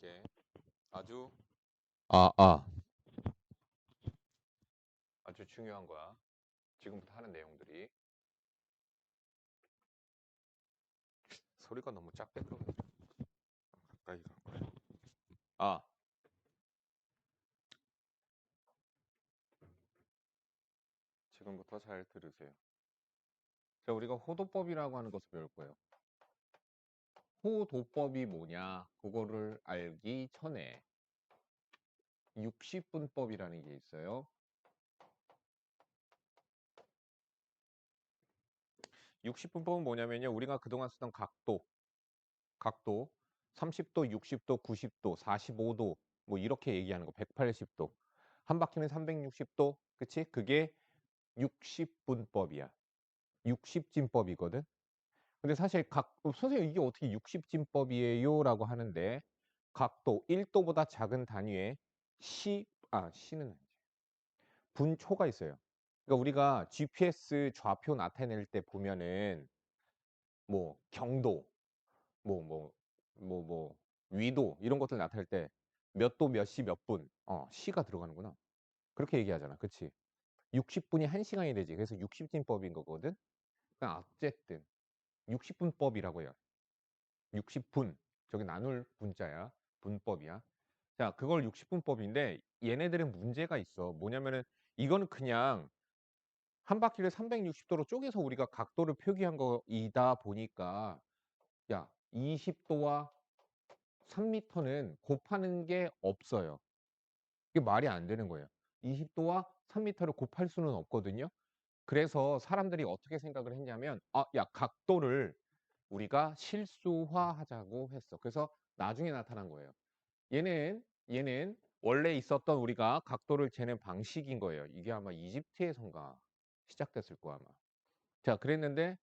이렇게 아주 아, 아, 아주 중요한 거야. 지금부터 하는 내용들이 소리가 너무 작게 들어. 가까이 갈 거야. 아, 지금부터 잘 들으세요. 자, 우리가 호도법이라고 하는 것을 배울 거예요. 호도법이 뭐냐? 그거를 알기 전에 60분법이라는 게 있어요. 60분법은 뭐냐면요. 우리가 그동안 쓰던 각도 30도, 60도, 90도, 45도 뭐 이렇게 얘기하는 거 180도. 한 바퀴는 360도. 그치? 그게 60분법이야. 60진법이거든. 근데 사실 선생님 이게 어떻게 60진법이에요? 라고 하는데 각도 1도보다 작은 단위의 C는 아니지. 분초가 있어요. 그러니까 우리가 GPS 좌표 나타낼 때 보면은 뭐 경도, 뭐, 뭐, 뭐, 위도 이런 것들 나타낼 때 몇 도, 몇 시, 몇 분, C가 들어가는구나. 그렇게 얘기하잖아. 그치? 60분이 1시간이 되지. 그래서 60진법인 거거든. 그러니까 어쨌든 60분법이라고 해요. 60분. 저기 나눌 분자야. 분법이야. 자, 그걸 60분법인데 얘네들은 문제가 있어. 뭐냐면은 이거는 그냥 한 바퀴를 360도로 쪼개서 우리가 각도를 표기한 거이다 보니까 야, 20도와 3m는 곱하는 게 없어요. 이게 말이 안 되는 거예요. 20도와 3m를 곱할 수는 없거든요. 그래서 사람들이 어떻게 생각을 했냐면 야, 각도를 우리가 실수화하자고 했어. 그래서 나중에 나타난 거예요. 얘는 원래 있었던 우리가 각도를 재는 방식인 거예요. 이게 아마 이집트에선가 시작됐을 거야, 아마. 자, 그랬는데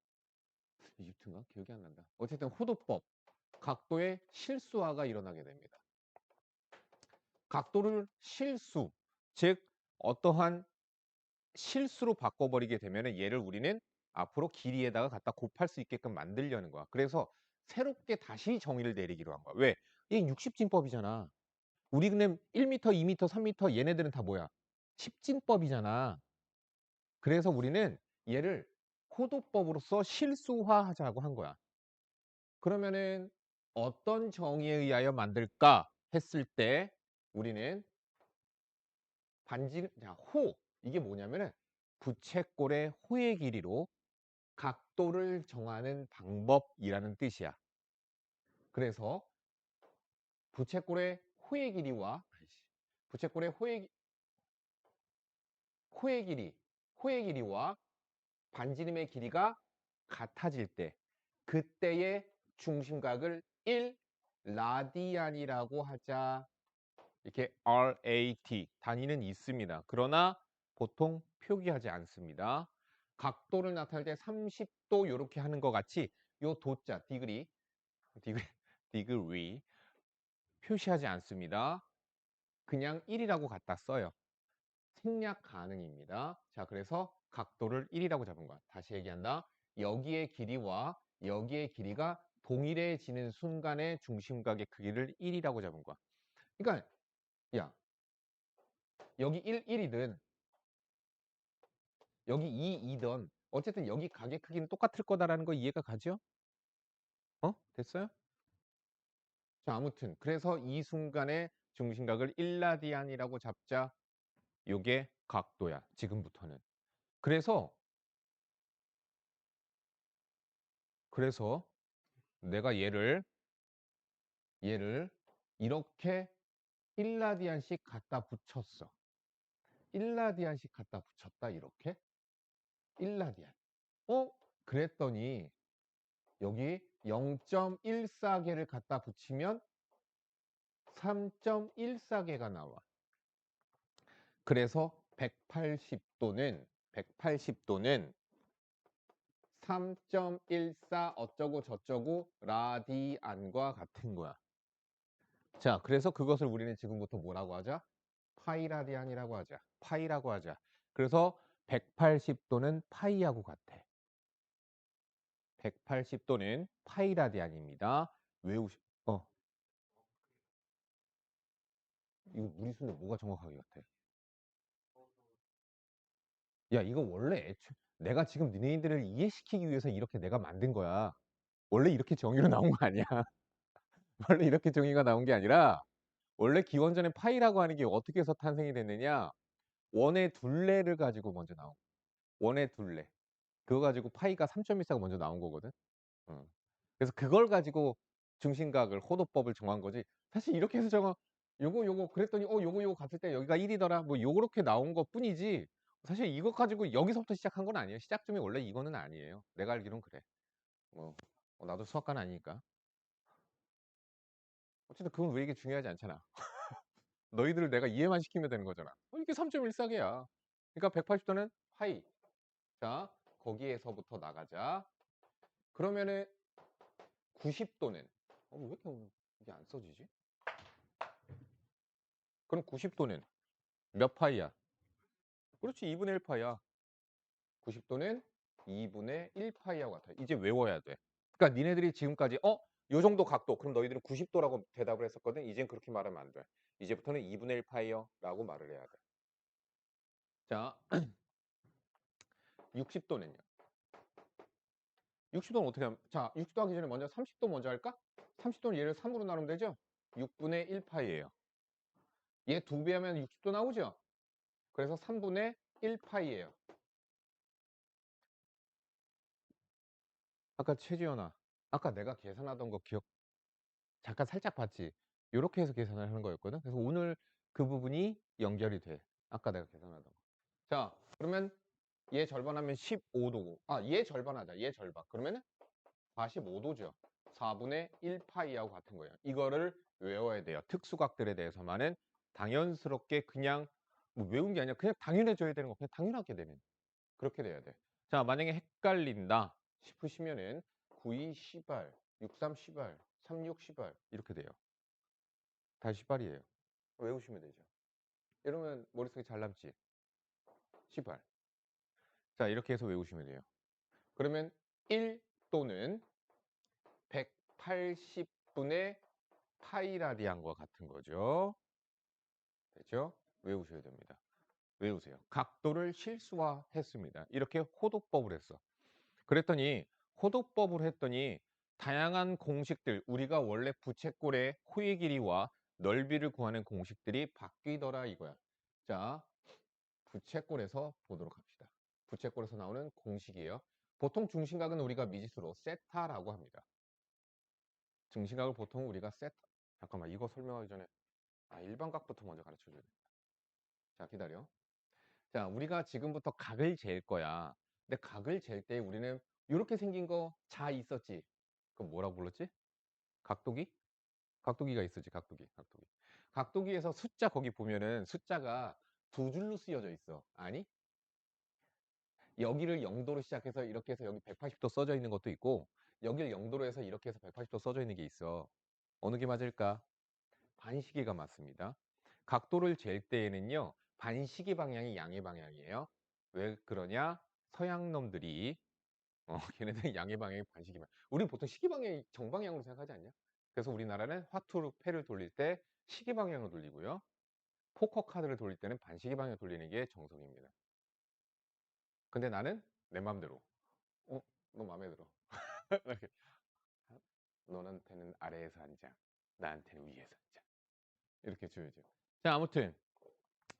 이집트인가? 기억이 안 난다. 어쨌든 호도법, 각도의 실수화가 일어나게 됩니다. 각도를 즉 어떠한 실수로 바꿔버리게 되면 얘를 우리는 앞으로 길이에다가 갖다 곱할 수 있게끔 만들려는 거야. 그래서 새롭게 다시 정의를 내리기로 한 거야. 왜? 이게 60진법이잖아. 우리 그냥 1m, 2m, 3m 얘네들은 다 뭐야? 10진법이잖아. 그래서 우리는 얘를 호도법으로서 실수화하자고 한 거야. 그러면은 어떤 정의에 의하여 만들까 했을 때 우리는 이게 뭐냐면은 부채꼴의 호의 길이로 각도를 정하는 방법이라는 뜻이야. 그래서 부채꼴의 호의 길이와 부채꼴의 호의 길이와 반지름의 길이가 같아질 때 그때의 중심각을 1 라디안이라고 하자. 이렇게 RAT 단위는 있습니다. 그러나 보통 표기하지 않습니다. 각도를 나타낼 때 30도 이렇게 하는 것 같이 요 도자 디그리 디그리 표시하지 않습니다. 그냥 1이라고 갖다 써요. 생략 가능입니다. 자, 그래서 각도를 1이라고 잡은 거야. 다시 얘기한다. 여기의 길이와 여기의 길이가 동일해지는 순간의 중심각의 크기를 1이라고 잡은 거야. 그러니까 야, 여기 1이든 여기 2든 어쨌든 여기 각의 크기는 똑같을 거다라는 거 이해가 가죠? 됐어요? 자, 아무튼 그래서 이 순간의 중심각을 1라디안이라고 잡자. 요게 각도야. 지금부터는. 그래서 그래서 내가 얘를 이렇게 1라디안씩 갖다 붙였어. 1라디안씩 갖다 붙였다 이렇게. 1라디안. 그랬더니 여기 0.14개를 갖다 붙이면 3.14개가 나와. 그래서 180도는 3.14 어쩌고 저쩌고 라디안과 같은 거야. 자, 그래서 그것을 우리는 지금부터 뭐라고 하자? 파이라디안이라고 하자. 파이라고 하자. 그래서 180도는 파이하고 같아. 180도는 파이라디안입니다. 외우시, 어, 이거 무리수인데 뭐가 정확하게 같아? 야, 이거 원래 내가 지금 니네들을 이해시키기 위해서 이렇게 내가 만든 거야. 원래 이렇게 정의로 나온 거 아니야. 원래 이렇게 정의가 나온 게 아니라 원래 기원전에 파이라고 하는 게 어떻게 해서 탄생이 됐느냐? 원의 둘레를 가지고 먼저 나온 거야. 원의 둘레. 그거 가지고 파이가 3.14가 먼저 나온 거거든. 어. 그래서 그걸 가지고 중심각을 호도법을 정한 거지. 사실 이렇게 해서 요거 그랬더니 요거 갔을 때 여기가 1이더라. 뭐 요렇게 나온 것뿐이지. 사실 이것 가지고 여기서부터 시작한 건 아니에요. 시작점이 원래 이거는 아니에요. 내가 알기론 그래. 뭐 나도 수학과는 아니니까. 어쨌든 그건 우리에게 중요하지 않잖아. 너희들을 내가 이해만 시키면 되는 거잖아. 이게 3.14개야. 그러니까 180도는 파이. 자, 거기에서부터 나가자. 그러면은 90도는 왜 이렇게 이게 안 써지지? 그럼 90도는 몇 파이야? 그렇지, 2분의 1 파이야. 90도는 2분의 1 파이하고 같아. 이제 외워야 돼. 그러니까 니네들이 지금까지 요 정도 각도. 그럼 너희들은 90도라고 대답을 했었거든. 이젠 그렇게 말하면 안 돼. 이제부터는 2분의 1 파이어라고 말을 해야 돼. 자, 60도는요. 60도는 어떻게 하면, 자, 60도 하기 전에 먼저 30도 먼저 할까? 30도는 얘를 3으로 나누면 되죠? 6분의 1 파이예요. 얘 2배 하면 60도 나오죠? 그래서 3분의 1 파이예요. 아까 최지연아, 아까 내가 계산하던 거 기억 잠깐 살짝 봤지? 요렇게 해서 계산을 하는 거였거든. 그래서 오늘 그 부분이 연결이 돼. 아까 내가 계산하던 거. 자, 그러면 얘 절반하면 15도고, 얘 절반하자. 얘 절반. 그러면은 45도죠. 4분의 1 파이하고 같은 거예요. 이거를 외워야 돼요. 특수각들에 대해서만은 당연스럽게 그냥 뭐 외운 게 아니라 그냥 당연해져야 되는 거. 그냥 당연하게 되는. 그렇게 돼야 돼. 자, 만약에 헷갈린다 싶으시면은 92 시발, 63 시발, 36 시발 이렇게 돼요. 다 시발이에요. 외우시면 되죠. 이러면 머릿속에 잘 남지. 시발. 자, 이렇게 해서 외우시면 돼요. 그러면 1 또는 180분의 파이라디안과 같은 거죠. 됐죠? 외우셔야 됩니다. 외우세요. 각도를 실수화했습니다. 이렇게 호도법을 했어. 그랬더니 호도법을 했더니 다양한 공식들, 우리가 원래 부채꼴의 호의 길이와 넓이를 구하는 공식들이 바뀌더라 이거야. 자, 부채꼴에서 보도록 합시다. 부채꼴에서 나오는 공식이에요. 보통 중심각은 우리가 미지수로 세타라고 합니다. 중심각을 보통 우리가 세타. 잠깐만, 이거 설명하기 전에 일반각부터 먼저 가르쳐 줘야 돼. 자, 기다려. 자, 우리가 지금부터 각을 잴 거야. 근데 각을 잴 때 우리는 이렇게 생긴 거 자 있었지. 그럼 뭐라고 불렀지? 각도기? 각도기가 있었지. 각도기. 각도기에서 숫자 거기 보면은 숫자가 두 줄로 쓰여져 있어. 아니? 여기를 0도로 시작해서 이렇게 해서 여기 180도 써져 있는 것도 있고, 여기를 0도로 해서 이렇게 해서 180도 써져 있는 게 있어. 어느 게 맞을까? 반시계가 맞습니다. 각도를 잴 때에는요, 반시계 방향이 양의 방향이에요. 왜 그러냐? 서양 놈들이 걔네들 양의 방향이 반시계 방향. 우리 보통 시계 방향이 정방향으로 생각하지 않냐? 그래서 우리나라는 화투로 패를 돌릴 때 시계 방향으로 돌리고요. 포커 카드를 돌릴 때는 반시계 방향으로 돌리는 게 정석입니다. 근데 나는 내 맘대로. 너 마음에 들어. 이렇게. 너한테는 아래에서 앉아. 나한테는 위에서 앉아. 이렇게 줘야죠. 자, 아무튼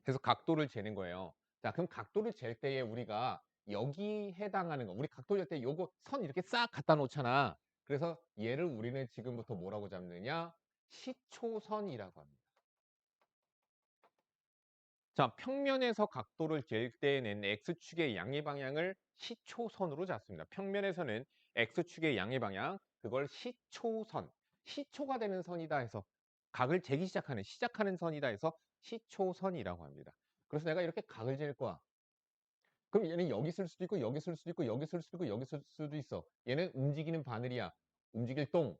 그래서 각도를 재는 거예요. 자, 그럼 각도를 잴 때에 우리가 여기 해당하는 거, 우리 각도 잴 때 요거 선 이렇게 싹 갖다 놓잖아. 그래서 얘를 우리는 지금부터 뭐라고 잡느냐? 시초선이라고 합니다. 자, 평면에서 각도를 잴 때에는 X축의 양의 방향을 시초선으로 잡습니다. 평면에서는 X축의 양의 방향, 그걸 시초선, 시초가 되는 선이다 해서 각을 재기 시작하는 선이다 해서 시초선이라고 합니다. 그래서 내가 이렇게 각을 잴 거야. 그럼 얘는 여기 쓸 수도 있고 여기 쓸 수도 있고 여기 쓸 수도 있고 여기 쓸 수도 있어. 얘는 움직이는 바늘이야. 움직일 동,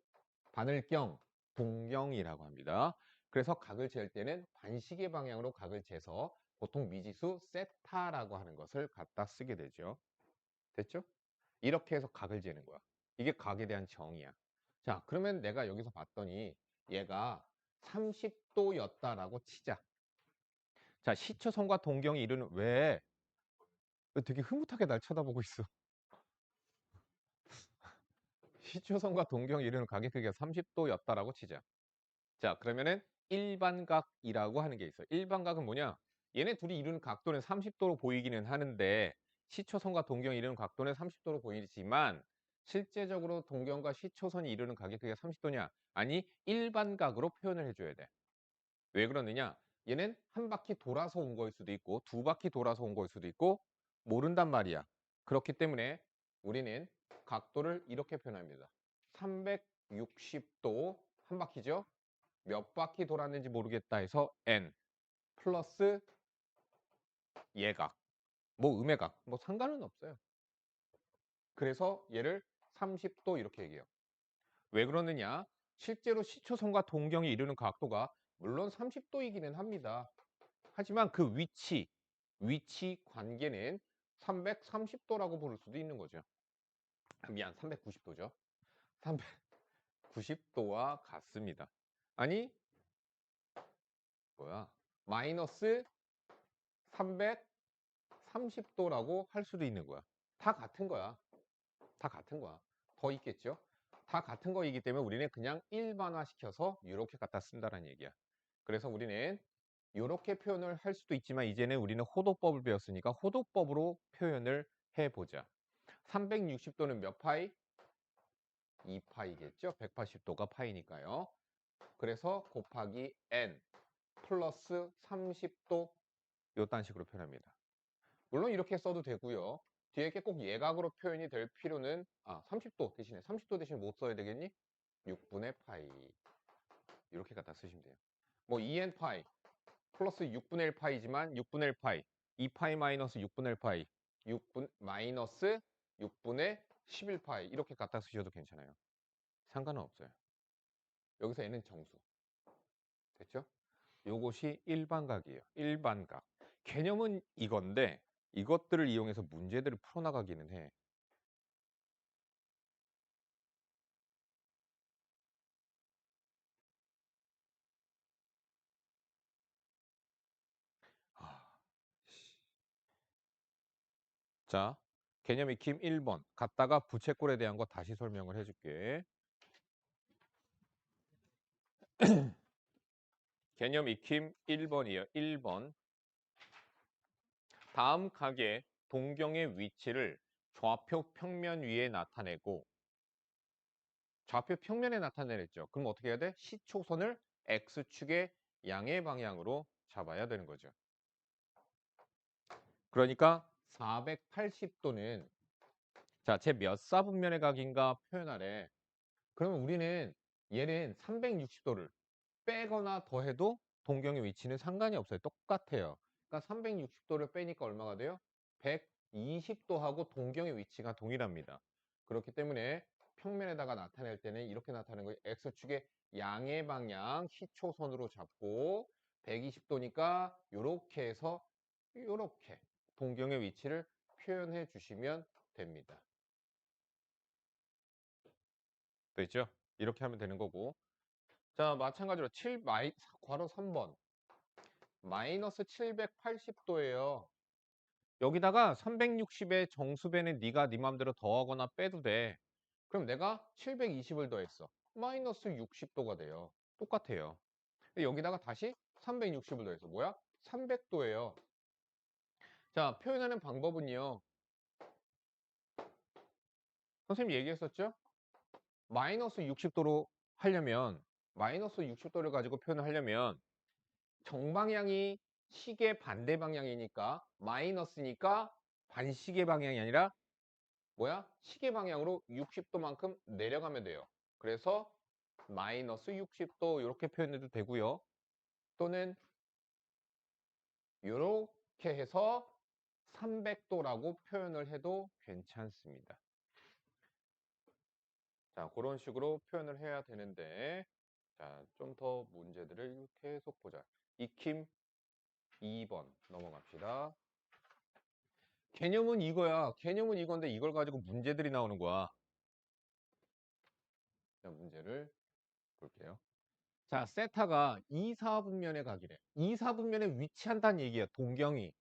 바늘경, 동경이라고 합니다. 그래서 각을 잴 때는 반시계 방향으로 각을 재서 보통 미지수 세타라고 하는 것을 갖다 쓰게 되죠. 됐죠? 이렇게 해서 각을 재는 거야. 이게 각에 대한 정의야. 자, 그러면 내가 여기서 봤더니 얘가 30도였다라고 치자. 자, 시초선과 동경이 이루는 왜 되게 흐뭇하게 날 쳐다보고 있어. 시초선과 동경이 이루는 각의 크기가 30도였다라고 치자. 자, 그러면은 일반각이라고 하는 게 있어요. 일반각은 뭐냐? 얘네 둘이 이루는 각도는 30도로 보이기는 하는데 시초선과 동경이 이루는 각도는 30도로 보이지만 실제적으로 동경과 시초선이 이루는 각의 크기가 30도냐? 아니, 일반각으로 표현을 해줘야 돼. 왜 그러느냐? 얘는 한 바퀴 돌아서 온 거일 수도 있고 두 바퀴 돌아서 온 거일 수도 있고 모른단 말이야. 그렇기 때문에 우리는 각도를 이렇게 표현합니다. 360도 한 바퀴죠? 몇 바퀴 돌았는지 모르겠다 해서 n 플러스 예각, 뭐 음의 각, 뭐 상관은 없어요. 그래서 얘를 30도 이렇게 얘기해요. 왜 그러느냐? 실제로 시초선과 동경이 이루는 각도가 물론 30도이기는 합니다. 하지만 그 위치 관계는 330도라고 부를 수도 있는 거죠. 미안, 390도죠. 390도와 같습니다. 아니, 뭐야? 마이너스 330도라고 할 수도 있는 거야. 다 같은 거야. 다 같은 거야. 더 있겠죠? 다 같은 거이기 때문에 우리는 그냥 일반화 시켜서 이렇게 갖다 쓴다는 얘기야. 그래서 우리는 이렇게 표현을 할 수도 있지만 이제는 우리는 호도법을 배웠으니까 호도법으로 표현을 해보자. 360도는 몇 파이? 2파이겠죠? 180도가 파이니까요. 그래서 곱하기 n 플러스 30도 이딴 식으로 표현합니다. 물론 이렇게 써도 되고요. 뒤에 게 꼭 예각으로 표현이 될 필요는 30도 대신에 30도 대신 못 써야 되겠니? 6분의 파이 이렇게 갖다 쓰시면 돼요. 뭐 2n 파이 플러스 6분의 1 파이지만 6분의 1 파이 2파이 마이너스 6분의 1 파이 6분 마이너스 6분의 11 파이 이렇게 갖다 쓰셔도 괜찮아요. 상관은 없어요. 여기서 n은 정수. 됐죠? 요것이 일반각이에요. 일반각. 개념은 이건데 이것들을 이용해서 문제들을 풀어나가기는 해. 아, 자, 개념 익힘 1번. 갔다가 부채꼴에 대한 거 다시 설명을 해줄게. 개념 익힘 1번이에요. 1번. 다음 각의 동경의 위치를 좌표 평면 위에 나타내고 좌표 평면에 나타내랬죠. 그럼 어떻게 해야 돼? 시초선을 X축의 양의 방향으로 잡아야 되는 거죠. 그러니까 480도는 자, 제 몇 사분면의 각인가 표현하래. 그러면 우리는 얘는 360도를 빼거나 더해도 동경의 위치는 상관이 없어요. 똑같아요. 그러니까 360도를 빼니까 얼마가 돼요? 120도하고 동경의 위치가 동일합니다. 그렇기 때문에 평면에다가 나타낼 때는 이렇게 나타내는 거예요. X축의 양의 방향 시초선으로 잡고 120도니까 이렇게 해서 이렇게 동경의 위치를 표현해 주시면 됩니다. 됐죠? 이렇게 하면 되는 거고. 자, 마찬가지로 괄호 3번. 마이너스 780도예요. 여기다가 360의 정수배는 네가 네 맘대로 더하거나 빼도 돼. 그럼 내가 720을 더했어. 마이너스 60도가 돼요. 똑같아요. 여기다가 다시 360을 더해서 뭐야? 300도예요. 자, 표현하는 방법은요. 선생님 얘기했었죠? 마이너스 60도로 하려면 마이너스 60도를 가지고 표현을 하려면 정방향이 시계 반대 방향이니까 마이너스니까 반시계 방향이 아니라 뭐야? 시계 방향으로 60도만큼 내려가면 돼요. 그래서 마이너스 60도 이렇게 표현해도 되고요. 또는 이렇게 해서 300도라고 표현을 해도 괜찮습니다. 자, 그런 식으로 표현을 해야 되는데 자, 좀 더 문제들을 계속 보자. 익힘 2번 넘어갑시다. 개념은 이거야. 개념은 이건데 이걸 가지고 문제들이 나오는 거야. 자, 문제를 볼게요. 자, 세타가 2사분면에 가기래. 2사분면에 위치한다는 얘기야, 동경이.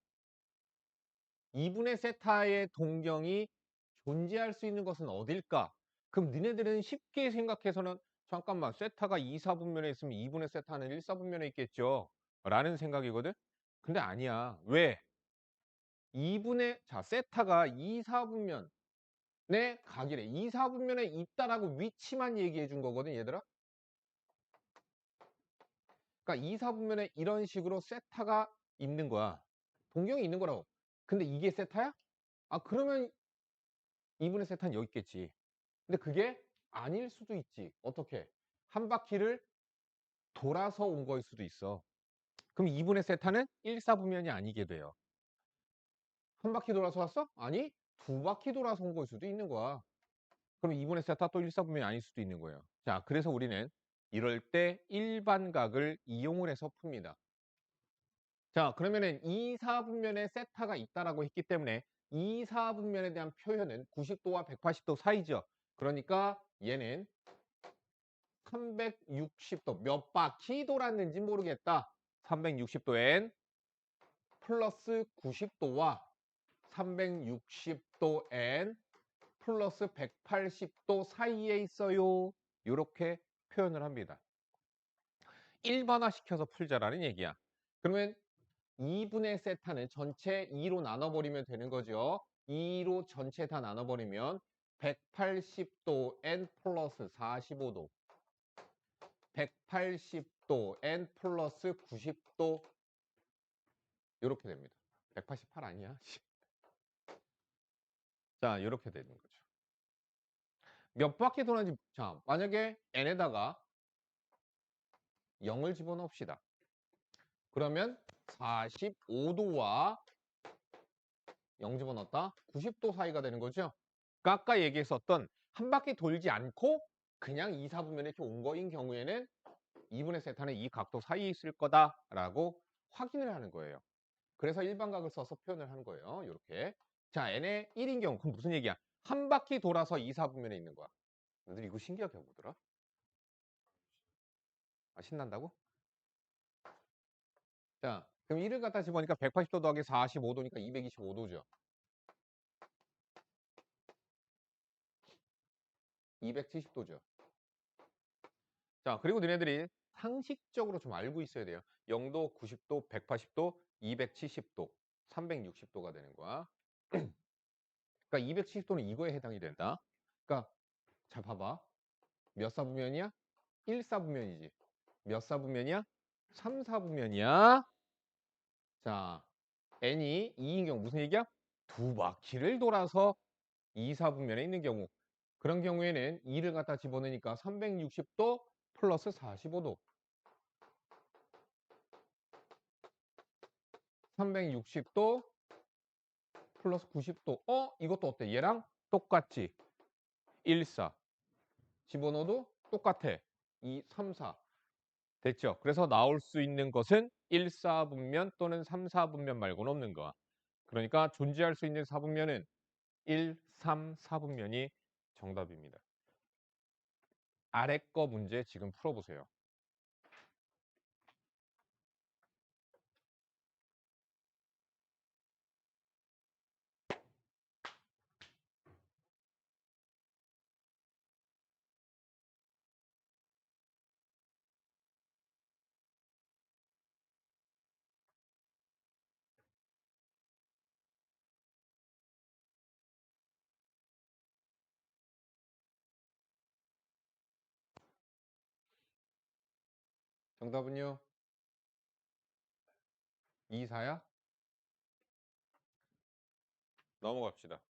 2분의 세타의 동경이 존재할 수 있는 것은 어딜까? 그럼 니네들은 쉽게 생각해서는 잠깐만, 세타가 2사분면에 있으면 2분의 세타는 1사분면에 있겠죠? 라는 생각이거든? 근데 아니야. 왜? 자, 세타가 2사분면에 가기래. 2사분면에 있다라고 위치만 얘기해 준 거거든, 얘들아? 그러니까 2사분면에 이런 식으로 세타가 있는 거야. 동경이 있는 거라고. 근데 이게 세타야? 아, 그러면 2분의 세타는 여기 있겠지. 근데 그게 아닐 수도 있지. 어떻게? 한 바퀴를 돌아서 온 거일 수도 있어. 그럼 2분의 세타는 1사분면이 아니게 돼요. 한 바퀴 돌아서 왔어? 아니, 두 바퀴 돌아서 온 거일 수도 있는 거야. 그럼 2분의 세타 또 1사분면이 아닐 수도 있는 거예요. 자, 그래서 우리는 이럴 때 일반각을 이용을 해서 풉니다. 자, 그러면은 2사분면에 세타가 있다라고 했기 때문에 2사분면에 대한 표현은 90도와 180도 사이죠. 그러니까 얘는 360도 몇 바퀴 돌았는지 모르겠다. 360도엔 플러스 90도와 360도엔 플러스 180도 사이에 있어요. 이렇게 표현을 합니다. 일반화시켜서 풀자라는 얘기야. 그러면 2분의 세타는 전체 2로 나눠버리면 되는 거죠. 2로 전체 다 나눠버리면 180도 n 플러스 45도 180도 n 플러스 90도 이렇게 됩니다. 188 아니야? 자, 이렇게 되는 거죠. 몇 바퀴 도는지, 자, 만약에 n에다가 0을 집어넣읍시다. 그러면 45도와 0 집어넣었다. 90도 사이가 되는 거죠. 그러니까 아까 얘기했었던 한 바퀴 돌지 않고 그냥 2사분면에 이렇게 온 거인 경우에는 2분의 세타는 이 각도 사이에 있을 거다라고 확인을 하는 거예요. 그래서 일반각을 써서 표현을 하는 거예요. 이렇게. 자, n의 1인 경우 그럼 무슨 얘기야? 한 바퀴 돌아서 2사분면에 있는 거야. 너들 이거 신기하게 보더라. 아, 신난다고? 자, 그럼 1을 갖다 집어니까 180도 더하기 45도니까 225도죠. 270도죠. 자, 그리고 너네들이 상식적으로 좀 알고 있어야 돼요. 0도, 90도, 180도, 270도, 360도가 되는 거야. 그러니까 270도는 이거에 해당이 된다. 그러니까 자, 봐봐. 몇 사분면이야? 1사분면이지. 몇 사분면이야? 3사분면이야. 자, n이 2인 경우 무슨 얘기야? 두 바퀴를 돌아서 2사분면에 있는 경우. 그런 경우에는 2를 갖다 집어넣으니까 360도 플러스 45도. 360도 플러스 90도. 이것도 어때? 얘랑 똑같지? 1, 4. 집어넣어도 똑같아. 2, 3, 4. 됐죠? 그래서 나올 수 있는 것은 1, 4분면 또는 3, 4분면 말고는 없는 거야. 그러니까 존재할 수 있는 사분면은 1, 3, 4분면이 정답입니다. 아래 거 문제 지금 풀어보세요. 정답은요? 2, 4야? 넘어갑시다.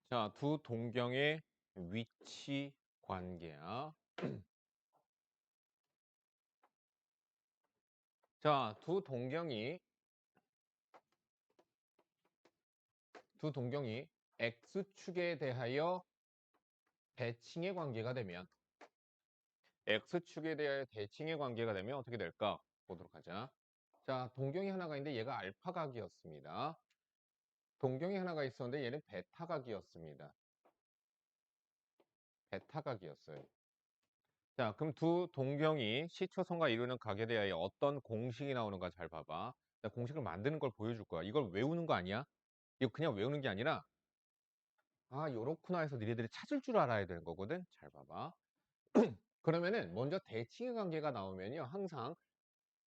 자, 두 동경의 위치 관계야. 자, 두 동경이 두 동경이 x축에 대하여 대칭의 관계가 되면 x축에 대하여 대칭의 관계가 되면 어떻게 될까? 보도록 하자. 자, 동경이 하나가 있는데 얘가 알파각이었습니다. 동경이 하나가 있었는데 얘는 베타각이었습니다. 베타각이었어요. 자, 그럼 두 동경이 시초선과 이루는 각에 대하여 어떤 공식이 나오는가 잘 봐봐. 자, 공식을 만드는 걸 보여줄 거야. 이걸 외우는 거 아니야? 이거 그냥 외우는 게 아니라 아, 요렇구나 해서 니네들이 찾을 줄 알아야 되는 거거든. 잘 봐봐. 그러면은 먼저 대칭의 관계가 나오면요. 항상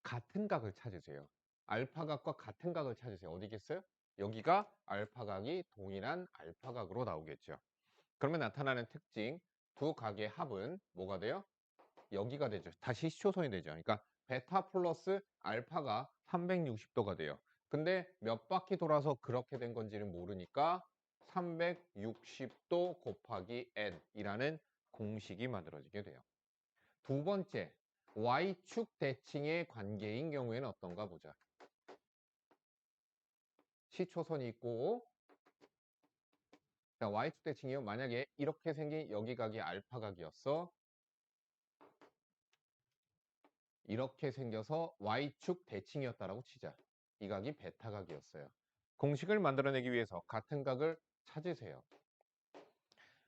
같은 각을 찾으세요. 알파각과 같은 각을 찾으세요. 어디겠어요? 여기가 알파각이 동일한 알파각으로 나오겠죠. 그러면 나타나는 특징, 두 각의 합은 뭐가 돼요? 여기가 되죠. 다시 시초선이 되죠. 그러니까 베타 플러스 알파가 360도가 돼요. 근데 몇 바퀴 돌아서 그렇게 된 건지는 모르니까 360도 곱하기 n이라는 공식이 만들어지게 돼요. 두 번째, y축 대칭의 관계인 경우에는 어떤가 보자. 시초선이 있고, 자, y축 대칭이요. 만약에 이렇게 생긴 여기 각이 알파각이었어. 이렇게 생겨서 y축 대칭이었다라고 치자. 이 각이 베타각이었어요. 공식을 만들어내기 위해서 같은 각을 찾으세요.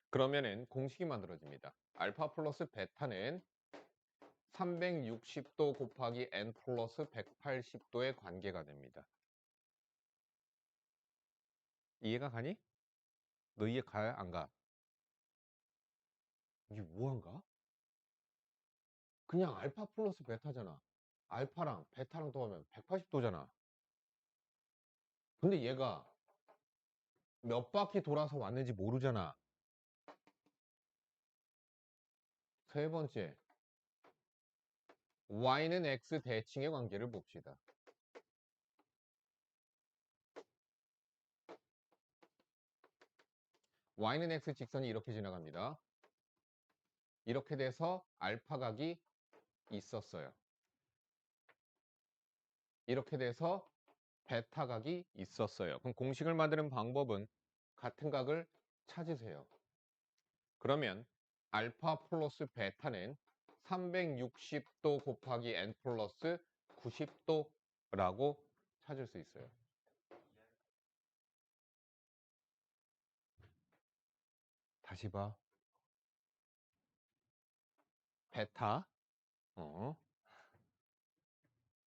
그러면은 공식이 만들어집니다. 알파 플러스 베타는 360도 곱하기 n 플러스 180도의 관계가 됩니다. 이해가 가니? 너 이해 가야 안 가? 이게 뭐한가? 그냥 알파 플러스 베타잖아. 알파랑 베타랑 더하면 180도잖아. 근데 얘가 몇 바퀴 돌아서 왔는지 모르잖아. 세 번째, y는 x 대칭의 관계를 봅시다. y는 x 직선이 이렇게 지나갑니다. 이렇게 돼서 알파각이 있었어요. 이렇게 돼서 베타각이 있었어요. 그럼 공식을 만드는 방법은 같은 각을 찾으세요. 그러면 알파 플러스 베타는 360도 곱하기 n 플러스 90도라고 찾을 수 있어요. 다시 봐. 베타.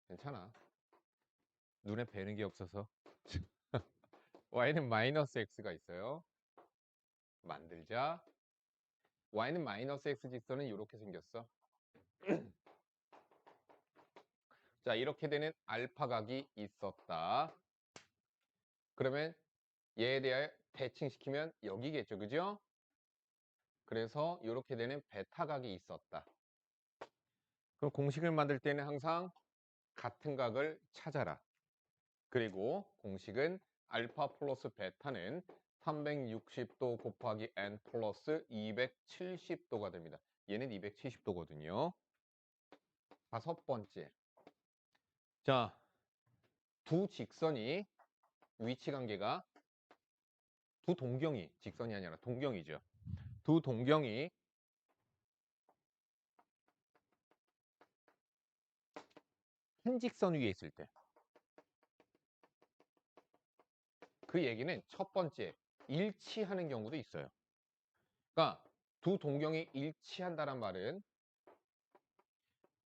괜찮아. 눈에 뵈는 게 없어서. y는 마이너스 x가 있어요. 만들자. y는 마이너스 x 직선은 이렇게 생겼어. 자, 이렇게 되는 알파각이 있었다. 그러면 얘에 대하여 대칭시키면 여기겠죠. 그죠? 그래서 이렇게 되는 베타각이 있었다. 그럼 공식을 만들 때는 항상 같은 각을 찾아라. 그리고 공식은 알파 플러스 베타는 360도 곱하기 n 플러스 270도가 됩니다. 얘는 270도거든요. 다섯 번째. 자, 두 직선이 위치 관계가 두 동경이 직선이 아니라 동경이죠. 두 동경이 한 직선 위에 있을 때 그 얘기는 첫 번째 일치하는 경우도 있어요. 그러니까 두 동경이 일치한다는 말은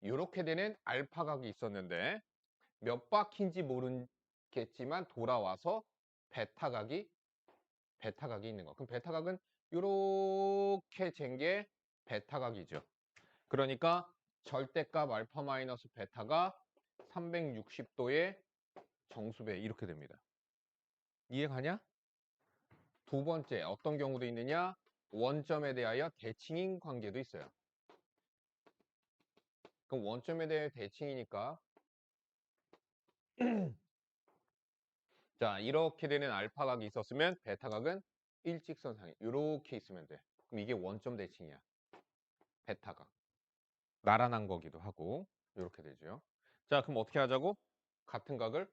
이렇게 되는 알파각이 있었는데 몇 바퀴인지 모르겠지만 돌아와서 베타각이 있는 거. 그럼 베타각은 이렇게 잰 게 베타각이죠. 그러니까 절대값 알파 마이너스 베타가 360도의 정수배 이렇게 됩니다. 이해가냐? 두 번째 어떤 경우도 있느냐? 원점에 대하여 대칭인 관계도 있어요. 그럼 원점에 대해 대칭이니까 자 이렇게 되는 알파각이 있었으면 베타각은 일직선상에 이렇게 있으면 돼. 그럼 이게 원점 대칭이야. 베타각. 나란한 거기도 하고 이렇게 되죠. 자 그럼 어떻게 하자고? 같은 각을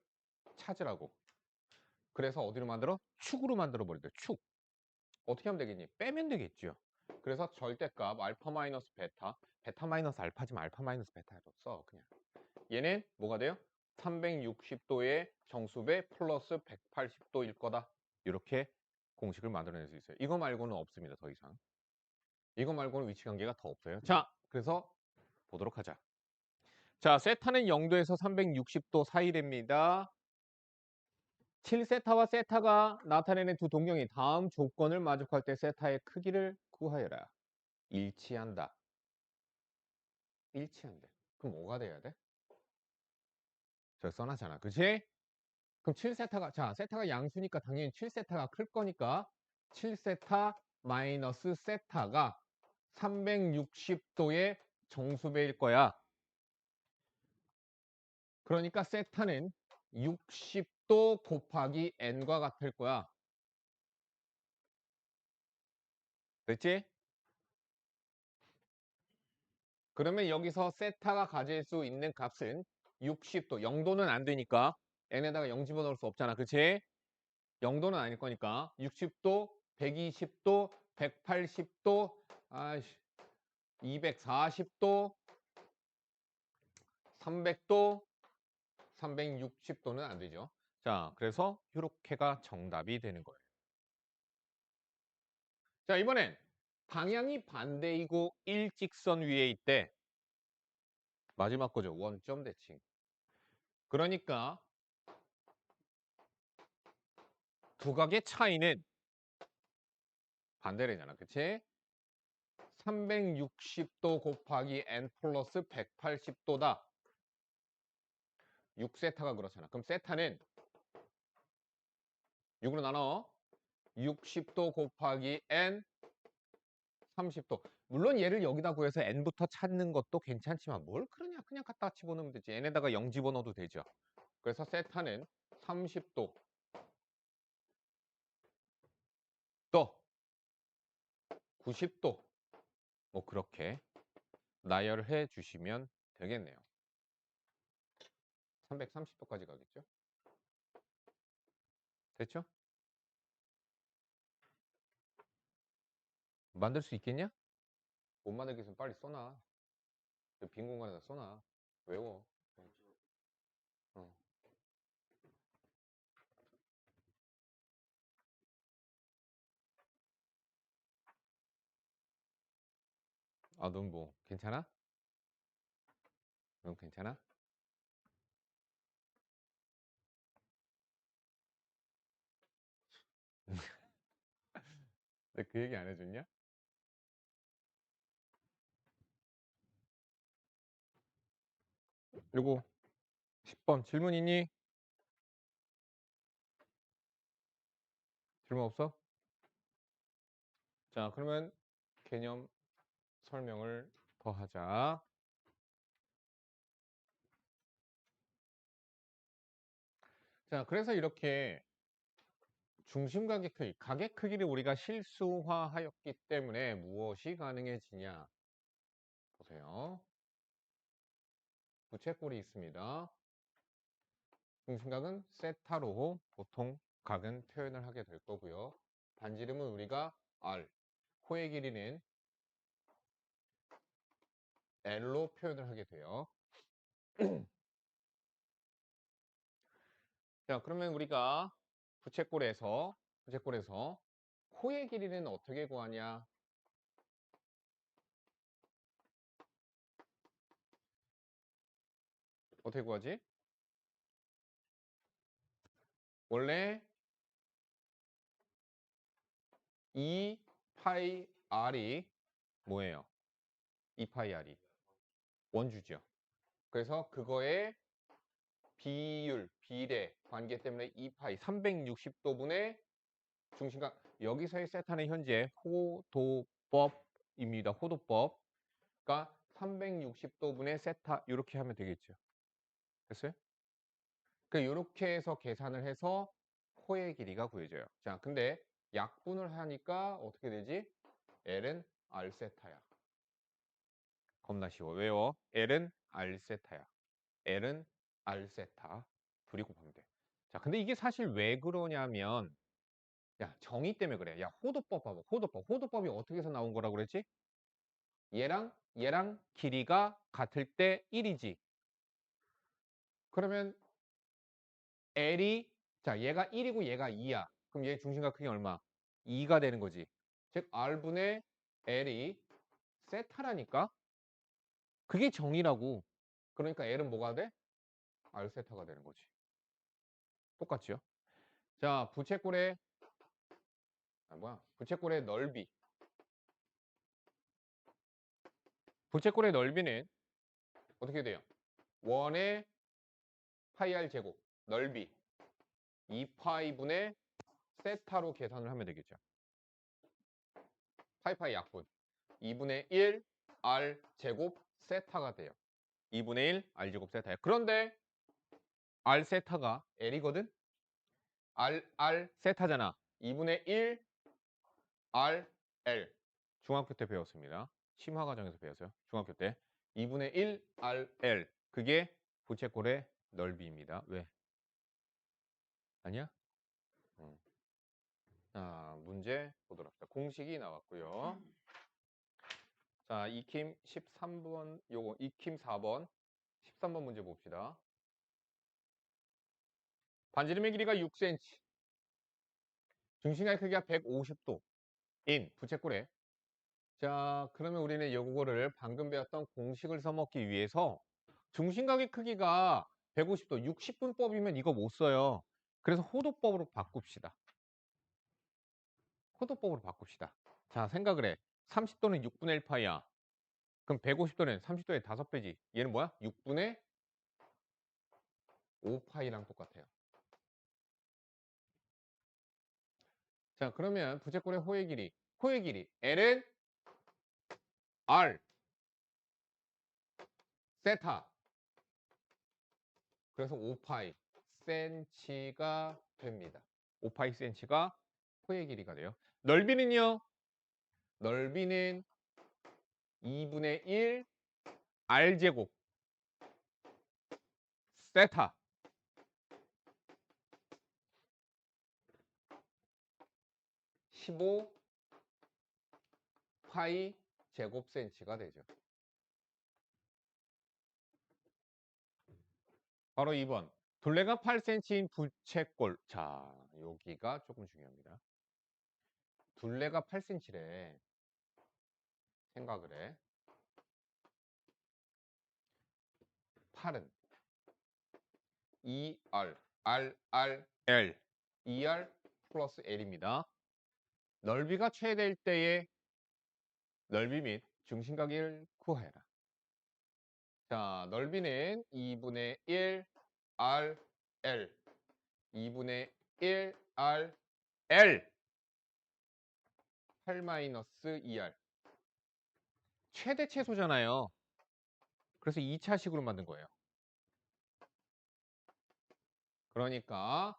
찾으라고. 그래서 어디로 만들어? 축으로 만들어 버린대. 축. 어떻게 하면 되겠니? 빼면 되겠죠. 그래서 절대값 알파 마이너스 베타, 베타 마이너스 알파지만 알파 마이너스 베타로 써 그냥. 얘는 뭐가 돼요? 360도의 정수배 플러스 180도일 거다. 이렇게 공식을 만들어낼 수 있어요. 이거 말고는 없습니다. 더 이상. 이거 말고는 위치관계가 더 없어요. 자, 그래서 보도록 하자. 자, 세타는 0도에서 360도 사이랍니다. 7세타와 세타가 나타내는 두 동경이 다음 조건을 만족할 때 세타의 크기를 구하여라. 일치한다. 일치한대. 그럼 뭐가 돼야 돼? 저 써놨잖아. 그치? 그럼 7세타가, 자, 세타가 양수니까 당연히 7세타가 클 거니까 7세타 마이너스 세타가 360도의 정수배일 거야. 그러니까 세타는 60도 곱하기 n과 같을 거야. 됐지? 그러면 여기서 세타가 가질 수 있는 값은 60도, 0도는 안 되니까 n에다가 0 집어넣을 수 없잖아. 그치? 0도는 아닐 거니까 60도, 120도, 180도, 240도, 300도, 360도는 안 되죠. 자, 그래서 이렇게가 정답이 되는 거예요. 자, 이번엔 방향이 반대이고 일직선 위에 있대. 마지막 거죠. 원점 대칭. 그러니까 두각의 차이는 반대래잖아. 그치? 360도 곱하기 n 플러스 180도다. 6세타가 그렇잖아. 그럼 세타는 6으로 나눠. 60도 곱하기 n 30도. 물론 얘를 여기다 구해서 n부터 찾는 것도 괜찮지만 뭘 그러냐. 그냥 갖다 집어넣으면 되지. n에다가 0 집어넣어도 되죠. 그래서 세타는 30도 또 90도 뭐 그렇게 나열해 주시면 되겠네요. 330도까지 가겠죠? 됐죠? 만들 수 있겠냐? 못 만들겠으면 빨리 써놔. 빈 공간에다 써놔. 외워. 어. 아, 넌 뭐 괜찮아? 넌 괜찮아? 왜 그 얘기 안 해줬냐? 그리고 10번 질문 있니? 질문 없어? 자, 그러면 개념 설명을 더 하자. 자, 그래서 이렇게 중심 가격 크기, 가격 크기를 우리가 실수화하였기 때문에 무엇이 가능해지냐? 보세요. 부채꼴이 있습니다. 중심각은 세타로 보통 각은 표현을 하게 될 거고요. 반지름은 우리가 R, 호의 길이는 L로 표현을 하게 돼요. 자, 그러면 우리가 부채꼴에서 호의 길이는 어떻게 구하냐? 어떻게 구하지? 원래 2 파이 R이 뭐예요? 2 파이 R이 원주죠. 그래서 그거의 비율, 비례 관계 때문에 2 파이 360도분의 중심각 여기서의 세타는 현재 호도법입니다. 호도법. 그러니까 360도분의 세타 이렇게 하면 되겠죠. 됐어요? 이렇게 해서 계산을 해서 호의 길이가 구해져요. 자, 근데 약분을 하니까 어떻게 되지? L은 R세타야. 겁나 쉬워. 왜요? L은 R세타야. L은 R세타. 둘이 곱하면 돼. 자, 근데 이게 사실 왜 그러냐면 야, 정의 때문에 그래. 야, 호도법 봐봐. 호도법. 호도법이 어떻게 해서 나온 거라고 그랬지? 얘랑 길이가 같을 때 1이지. 그러면 L이 자, 얘가 1이고 얘가 2야. 그럼 얘 중심각 크기 얼마? 2가 되는 거지. 즉 R분의 L이 세타라니까? 그게 정의라고. 그러니까 L은 뭐가 돼? R 세타가 되는 거지. 똑같죠? 자, 부채꼴의 넓이. 부채꼴의 넓이는 어떻게 돼요? 원의 파이 r 제곱 넓이 2파이분의 세타로 계산을 하면 되겠죠. 파이파이 약분 2분의 1 r 제곱 세타가 돼요. 2분의 1 r 제곱 세타예요. 그런데 r 세타가 l이거든. r 세타잖아. 2분의 1 r l 중학교 때 배웠습니다. 심화 과정에서 배웠어요. 중학교 때 2분의 1 r l 그게 부채꼴의 넓이입니다. 왜? 아니야? 응. 자, 문제 보도록 합시다. 공식이 나왔고요. 자, 익힘 13번, 요거 익힘 4번, 13번 문제 봅시다. 반지름의 길이가 6cm, 중심각의 크기가 150도인 부채꼴에 자, 그러면 우리는 요거를 방금 배웠던 공식을 써먹기 위해서 중심각의 크기가 150도, 60분법이면 이거 못 써요. 그래서 호도법으로 바꿉시다. 호도법으로 바꿉시다. 자, 생각을 해. 30도는 6분의 1파이야. 그럼 150도는 30도의 5배지. 얘는 뭐야? 6분의 5파이랑 똑같아요. 자, 그러면 부채꼴의 호의 길이. 호의 길이. L은 R, 세타. 그래서 5파이 센치가 됩니다. 5파이 센치가 호의 길이가 돼요. 넓이는요? 넓이는 2분의 1 R제곱 세타. 15 파이 제곱 센치가 되죠. 바로 2번. 둘레가 8cm인 부채꼴. 자, 여기가 조금 중요합니다. 둘레가 8cm래. 생각을 해. 8은 2R, L, 2R 플러스 L입니다. 넓이가 최대일 때의 넓이 및 중심각을 구해라. 자, 넓이는 2분의 1 R, L, 2분의 1 R, L, 8-2R. 최대 최소잖아요. 그래서 2차식으로 만든 거예요. 그러니까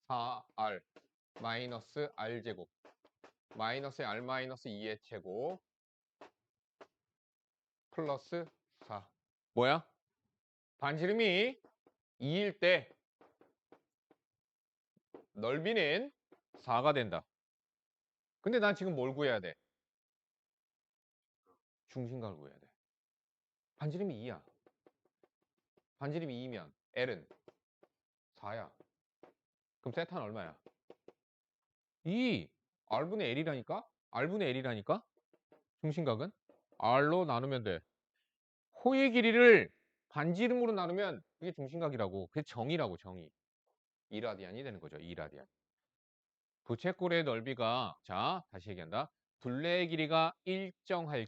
4R 마이너스 R제곱 마이너스 R 마이너스 2의 제곱 플러스 4. 뭐야? 반지름이 2일 때 넓이는 4가 된다. 근데 난 지금 뭘 구해야 돼? 중심각을 구해야 돼. 반지름이 2야. 반지름이 2면 L은 4야. 그럼 세타는 얼마야? 2. R분의 L이라니까? R분의 L이라니까? 중심각은? R로 나누면 돼. 호의 길이를 반지름으로 나누면 그게 중심각이라고. 그게 정의라고, 정의. 2라디안이 되는 거죠. 2라디안. 부채꼴의 넓이가 자, 다시 얘기한다. 둘레의 길이가 일정할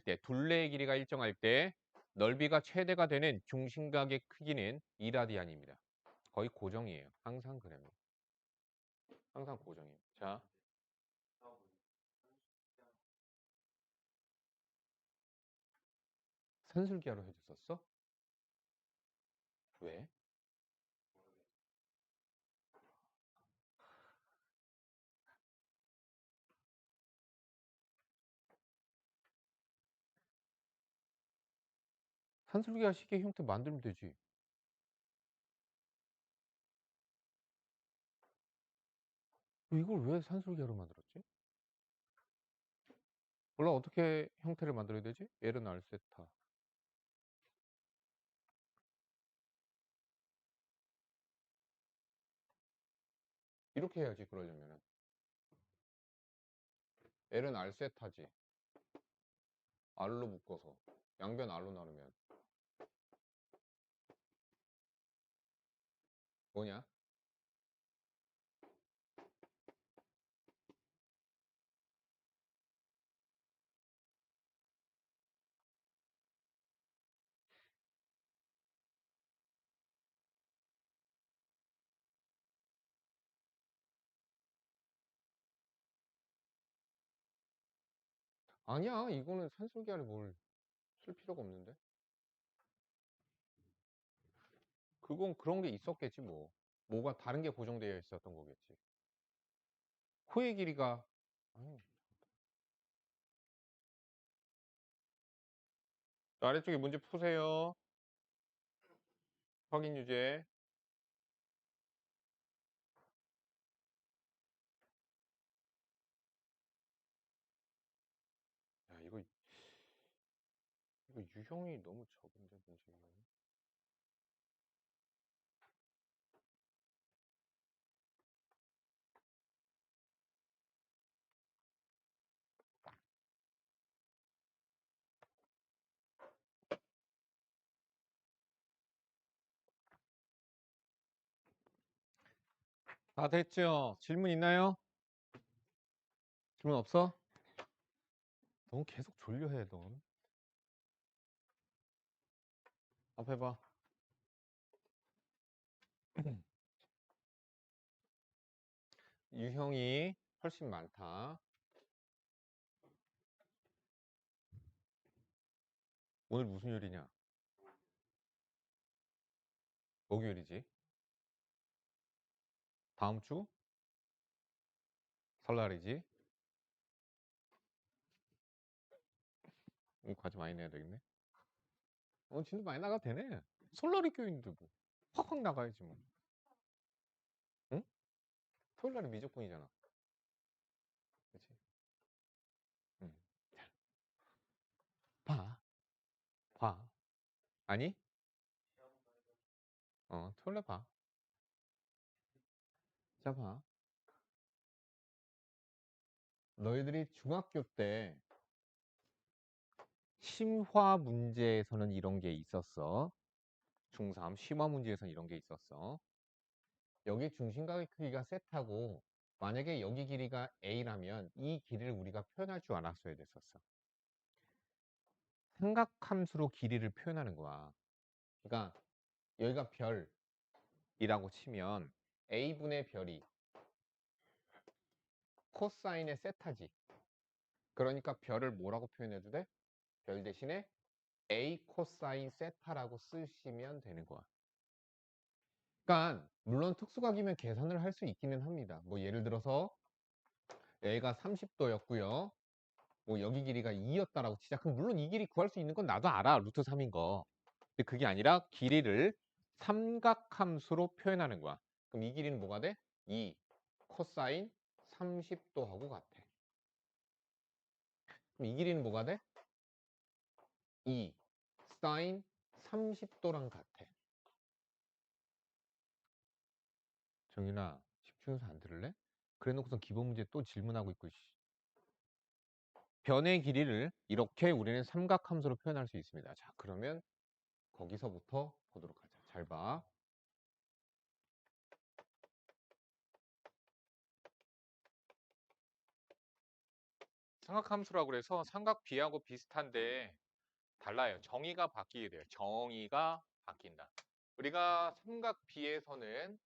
때 넓이가 최대가 되는 중심각의 크기는 2라디안입니다. 거의 고정이에요. 항상 그래요. 항상 고정이에요. 자, 산술기하로 해줬었어? 왜? 산술기하 식의 형태 만들면 되지. 이걸 왜 산술계로 만들었지? 몰라, 어떻게 형태를 만들어야 되지? L은 알세타. 이렇게 해야지, 그러려면은. L은 알세타지. R로 묶어서. 양변 R로 나누면. 뭐냐? 아니야, 이거는 산술계를 뭘 쓸 필요가 없는데. 그건 그런 게 있었겠지, 뭐. 뭐가 다른 게 고정되어 있었던 거겠지. 코의 길이가, 아니, 아래쪽에 문제 푸세요. 확인 유제. 야, 이거 유형이 너무 적은데, 문제 유형이. 다 됐죠? 질문 있나요? 질문 없어? 넌 계속 졸려해, 넌. 앞에 봐. 유형이 훨씬 많다. 오늘 무슨 요일이냐? 목요일이지. 다음 주? 설날이지. 과제 많이 내야 되겠네. 진짜 많이 나가도 되네. 설날이 껴있는데 뭐. 확확 나가야지 뭐. 응? 토요일날이 미적분이잖아. 그치? 응. 봐. 봐. 아니? 토요일날 봐. 자, 봐. 너희들이 중학교 때 심화 문제에서는 이런 게 있었어. 중3 심화 문제에서는 이런 게 있었어. 여기 중심각의 크기가 세타고 만약에 여기 길이가 a라면 이 길이를 우리가 표현할 줄 알았어야 됐었어. 삼각함수로 길이를 표현하는 거야. 그러니까 여기가 별이라고 치면 a분의 별이 코사인의 세타지. 그러니까 별을 뭐라고 표현해도 돼? 별 대신에 a 코사인 세타라고 쓰시면 되는 거야. 그러니까 물론 특수각이면 계산을 할 수 있기는 합니다. 뭐 예를 들어서 a가 30도였고요. 뭐 여기 길이가 2였다라고 치자. 그럼 물론 이 길이 구할 수 있는 건 나도 알아. 루트 3인 거. 근데 그게 아니라 길이를 삼각함수로 표현하는 거야. 그럼 이 길이는 뭐가 돼? 2 코사인 30도하고 같아. 그럼 이 길이는 뭐가 돼? 2 사인 30도랑 같아. 정윤아, 집중해서 안 들을래? 그래 놓고선 기본 문제 또 질문하고 있고. 변의 길이를 이렇게 우리는 삼각함수로 표현할 수 있습니다. 자, 그러면 거기서부터 보도록 하자. 잘 봐. 삼각함수라고 그래서 삼각 B하고 비슷한데 달라요. 정의가 바뀌게 돼요. 정의가 바뀐다. 우리가 삼각 B에서는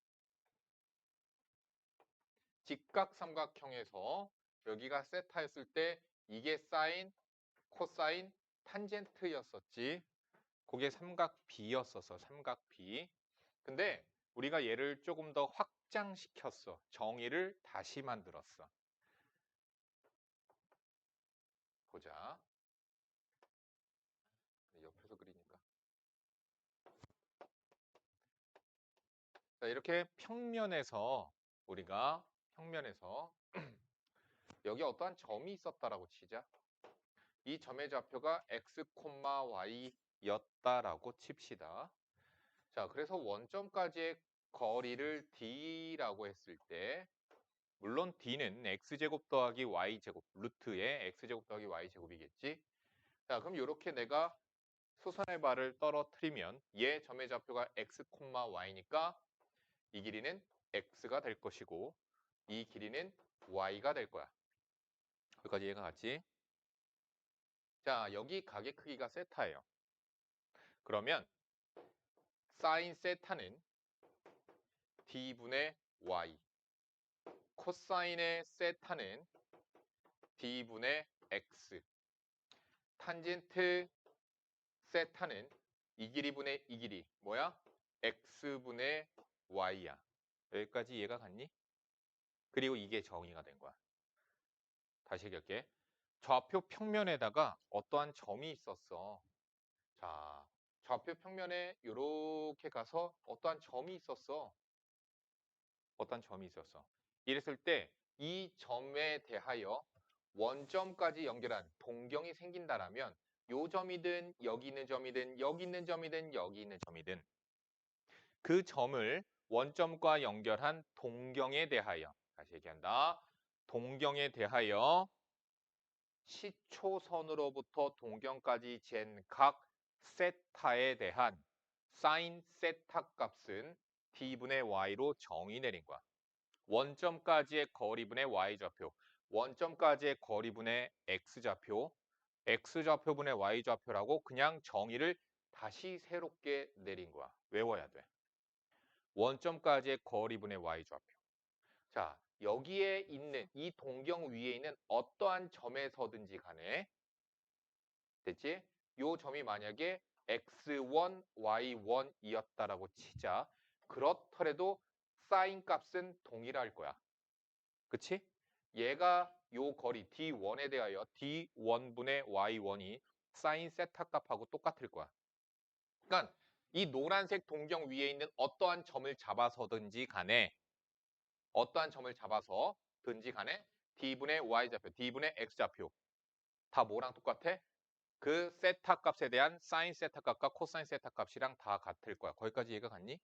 직각삼각형에서 여기가 세타였을 때 이게 사인, 코사인, 탄젠트였었지. 그게 삼각 B였어서 삼각 B. 근데 우리가 얘를 조금 더 확장시켰어. 정의를 다시 만들었어. 보자. 옆에서 그리니까. 자, 이렇게 평면에서 우리가 평면에서 여기 어떠한 점이 있었다라고 치자. 이 점의 좌표가 x, y였다라고 칩시다. 자, 그래서 원점까지의 거리를 d라고 했을 때 물론 d는 x제곱 더하기 y제곱 루트의 x제곱 더하기 y제곱이겠지. 자, 그럼 이렇게 내가 수선의 발을 떨어뜨리면 얘 점의 좌표가 x, y니까 이 길이는 x가 될 것이고 이 길이는 y가 될 거야. 여기까지 이해가 갔지? 자, 여기 각의 크기가 세타예요. 그러면 사인 세타는 d분의 y, 코사인의 세타는 d분의 x, 탄젠트 세타는 이 길이분의 이 길이 뭐야? x분의 y야. 여기까지 이해가 갔니? 그리고 이게 정의가 된 거야. 다시 얘기할게. 좌표 평면에다가 어떠한 점이 있었어. 자, 좌표 평면에 이렇게 가서 어떠한 점이 있었어. 어떠한 점이 있었어. 이랬을 때 이 점에 대하여 원점까지 연결한 동경이 생긴다라면 요 점이든 여기 있는 점이든 여기 있는 점이든 여기 있는 점이든 그 점을 원점과 연결한 동경에 대하여 다시 얘기한다. 동경에 대하여 시초선으로부터 동경까지 잰 각 세타에 대한 사인 세타 값은 d분의 y로 정의 내린 거야. 원점까지의 거리분의 y좌표, 원점까지의 거리분의 x좌표, x좌표분의 y좌표라고 그냥 정의를 다시 새롭게 내린 거야. 외워야 돼. 원점까지의 거리분의 y좌표. 자, 여기에 있는 이 동경 위에 있는 어떠한 점에서든지 간에 됐지? 요 점이 만약에 x1, y1이었다라고 치자. 그렇더라도 사인 값은 동일할 거야. 그치? 얘가 요 거리 d1에 대하여 d1분의 y1이 사인 세타 값하고 똑같을 거야. 그러니까 이 노란색 동경 위에 있는 어떠한 점을 잡아서든지 간에 d분의 y좌표, d분의 x좌표 다 뭐랑 똑같아? 그 세타 값에 대한 사인 세타 값과 코사인 세타 값이랑 다 같을 거야. 거기까지 이해가 갔니?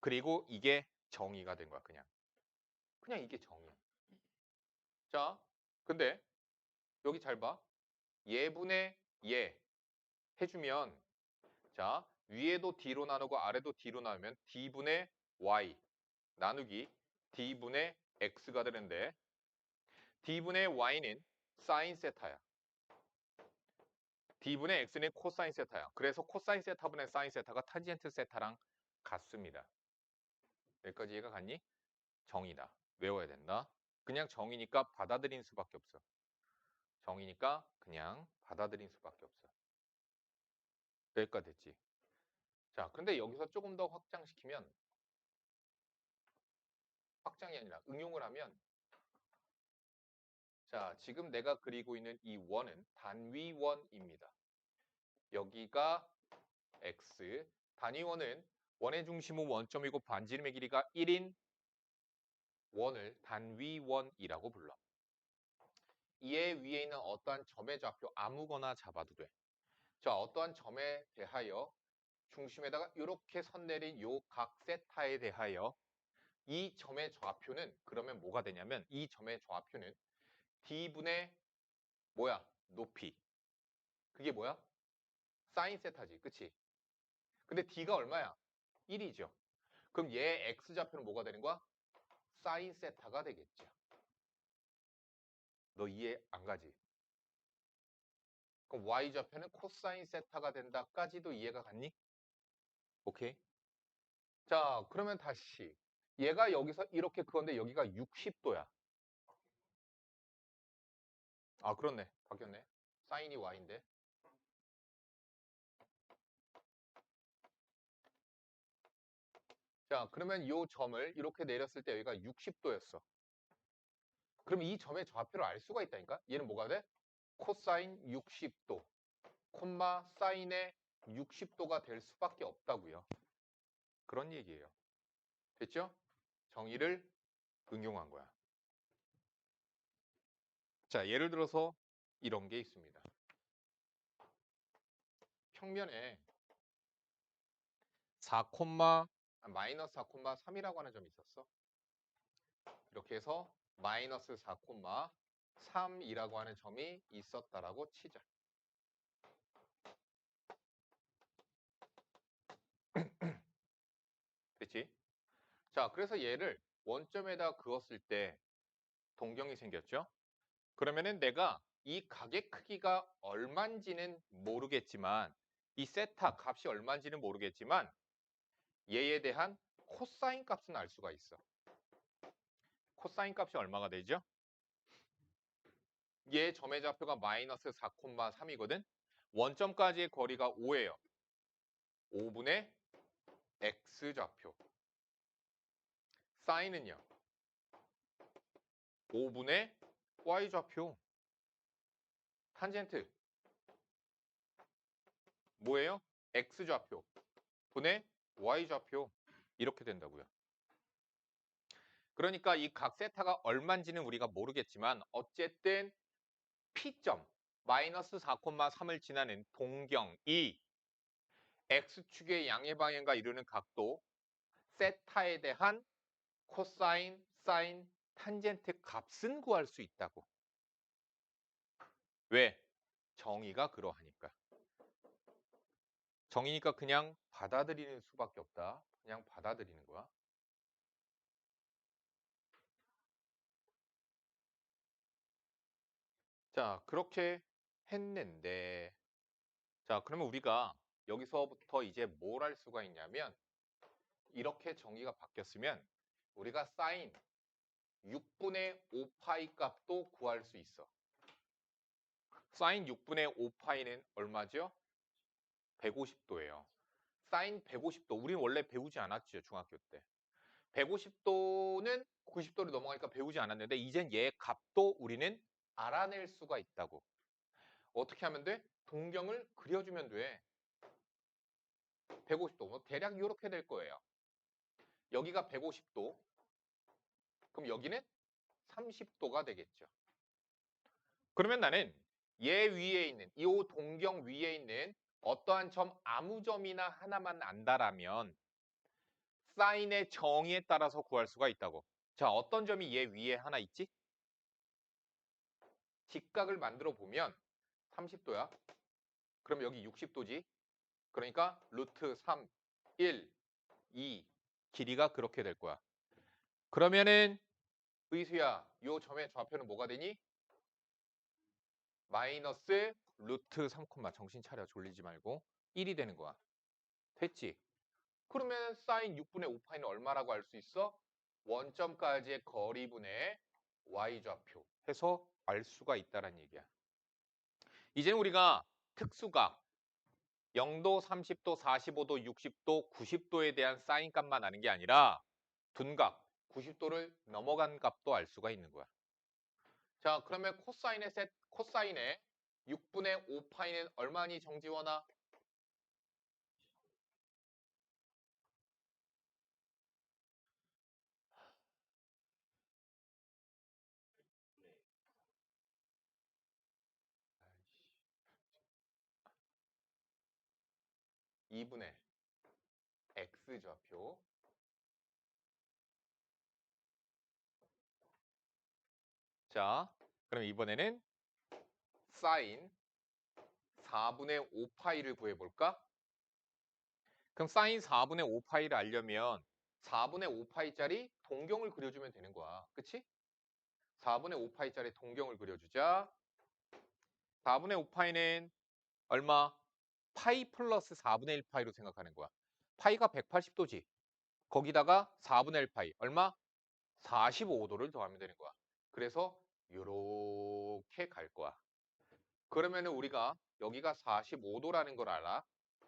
그리고 이게 정의가 된 거야. 그냥 이게 정의야. 자, 근데 여기 잘 봐. 예분의 예 해주면 자 위에도 d로 나누고 아래도 d로 나누면 d분의 y 나누기 d분의 x가 되는데 d분의 y는 사인 세타야. d분의 x는 코사인 세타야. 그래서 코사인 세타분의 사인 세타가 탄젠트 세타랑 같습니다. 여기까지 이해가 갔니? 정의다. 외워야 된다. 그냥 정의니까 받아들인 수밖에 없어. 정의니까 그냥 받아들인 수밖에 없어. 여기까지 됐지. 자, 근데 여기서 조금 더 확장시키면 확장이 아니라 응용을 하면 자, 지금 내가 그리고 있는 이 원은 단위원입니다. 여기가 x, 단위원은 원의 중심은 원점이고 반지름의 길이가 1인 원을 단위원이라고 불러. 이에 위에 있는 어떠한 점의 좌표 아무거나 잡아도 돼. 자, 어떠한 점에 대하여 중심에다가 이렇게 선 내린 요 각 세타에 대하여 이 점의 좌표는 그러면 뭐가 되냐면 이 점의 좌표는 d분의 뭐야? 높이. 그게 뭐야? 사인 세타지. 그치? 근데 d가 얼마야? 1이죠. 그럼 얘 x좌표는 뭐가 되는 거야? 사인 세타가 되겠죠. 너 이해 안 가지? 그럼 y좌표는 코사인 세타가 된다까지도 이해가 갔니? 오케이. 자, 그러면 다시 얘가 여기서 이렇게 그건데 여기가 60도야. 아, 그렇네. 바뀌었네. 사인이 y인데. 자, 그러면 이 점을 이렇게 내렸을 때 여기가 60도였어. 그러면 이 점의 좌표를 알 수가 있다니까? 얘는 뭐가 돼? 코사인 60도, 콤마 사인의 60도가 될 수밖에 없다고요. 그런 얘기예요. 됐죠? 정의를 응용한 거야. 자, 예를 들어서 이런 게 있습니다. 평면에 마이너스 4,3이라고 하는 점이 있었어. 이렇게 해서 마이너스 4,3이라고 하는 점이 있었다라고 치자. 그렇지? 자, 그래서 얘를 원점에다 그었을 때 동경이 생겼죠? 그러면은 내가 이 각의 크기가 얼만지는 모르겠지만 이 세타 값이 얼만지는 모르겠지만 얘에 대한 코사인 값은 알 수가 있어. 코사인 값이 얼마가 되죠? 얘 점의 좌표가 마이너스 4,3이거든. 원점까지의 거리가 5예요. 5분의 x좌표. 사인은요? 5분의 y좌표. 탄젠트 뭐예요? x좌표 분의 y좌표. 이렇게 된다고요. 그러니까 이 각 세타가 얼만지는 우리가 모르겠지만 어쨌든 P점 마이너스 4,3을 지나는 동경이 X축의 양의 방향과 이루는 각도 세타에 대한 코사인, 사인, 탄젠트 값은 구할 수 있다고. 왜? 정의가 그러하니까. 정의니까 그냥 받아들이는 수밖에 없다. 그냥 받아들이는 거야. 자, 그렇게 했는데 자, 그러면 우리가 여기서부터 이제 뭘 할 수가 있냐면 이렇게 정의가 바뀌었으면 우리가 사인 6분의 5파이 값도 구할 수 있어. 사인 6분의 5파이는 얼마죠? 150도예요. 사인 150도. 우리는 원래 배우지 않았죠, 중학교 때. 150도는 90도로 넘어가니까 배우지 않았는데 이젠 얘 값도 우리는 알아낼 수가 있다고. 어떻게 하면 돼? 동경을 그려주면 돼. 150도. 뭐 대략 이렇게 될 거예요. 여기가 150도. 그럼 여기는 30도가 되겠죠. 그러면 나는 얘 위에 있는 이 동경 위에 있는 어떠한 점 아무 점이나 하나만 안다라면 사인의 정의에 따라서 구할 수가 있다고. 자, 어떤 점이 얘 위에 하나 있지? 직각을 만들어 보면 30도야. 그럼 여기 60도지. 그러니까 루트 3, 1, 2 길이가 그렇게 될 거야. 그러면은 의수야, 요 점의 좌표는 뭐가 되니? 마이너스 루트 3, 정신 차려 졸리지 말고 1이 되는 거야. 됐지? 그러면 사인 6분의 5파이는 얼마라고 할 수 있어? 원점까지의 거리분의 y좌표 해서 알 수가 있다는 얘기야. 이제 우리가 특수각 0도, 30도, 45도, 60도, 90도에 대한 사인 값만 아는 게 아니라 둔각 90도를 넘어간 값도 알 수가 있는 거야. 자, 그러면 코사인의 6분의 5파이는 얼마니 정지원아? 2분의 x좌표. 자, 그럼 이번에는 사인 4분의 5파이를 구해볼까? 그럼 사인 4분의 5파이를 알려면 4분의 5파이짜리 동경을 그려주면 되는 거야. 그치? 4분의 5파이짜리 동경을 그려주자. 4분의 5파이는 얼마? 파이 플러스 4분의 1파이로 생각하는 거야. 파이가 180도지. 거기다가 4분의 1파이. 얼마? 45도를 더하면 되는 거야. 그래서 이렇게 갈 거야. 그러면은 우리가 여기가 45도라는 걸 알아.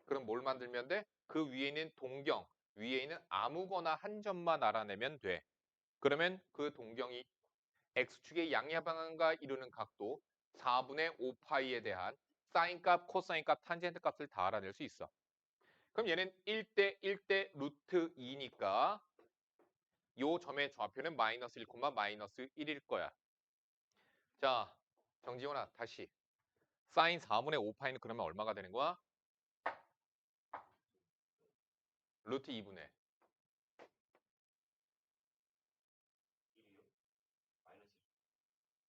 그럼 뭘 만들면 돼? 그 위에 있는 동경, 위에 있는 아무거나 한 점만 알아내면 돼. 그러면 그 동경이 X축의 양의 방향과 이루는 각도 4분의 5파이에 대한 사인값, 코사인값, 탄젠트 값을 다 알아낼 수 있어. 그럼 얘는 1대 1대 루트 2니까 요 점의 좌표는 마이너스 1, 마이너스 1일 거야. 자, 정지훈아 다시. 사인 4분의 5파이는 그러면 얼마가 되는 거야? 루트 2분의.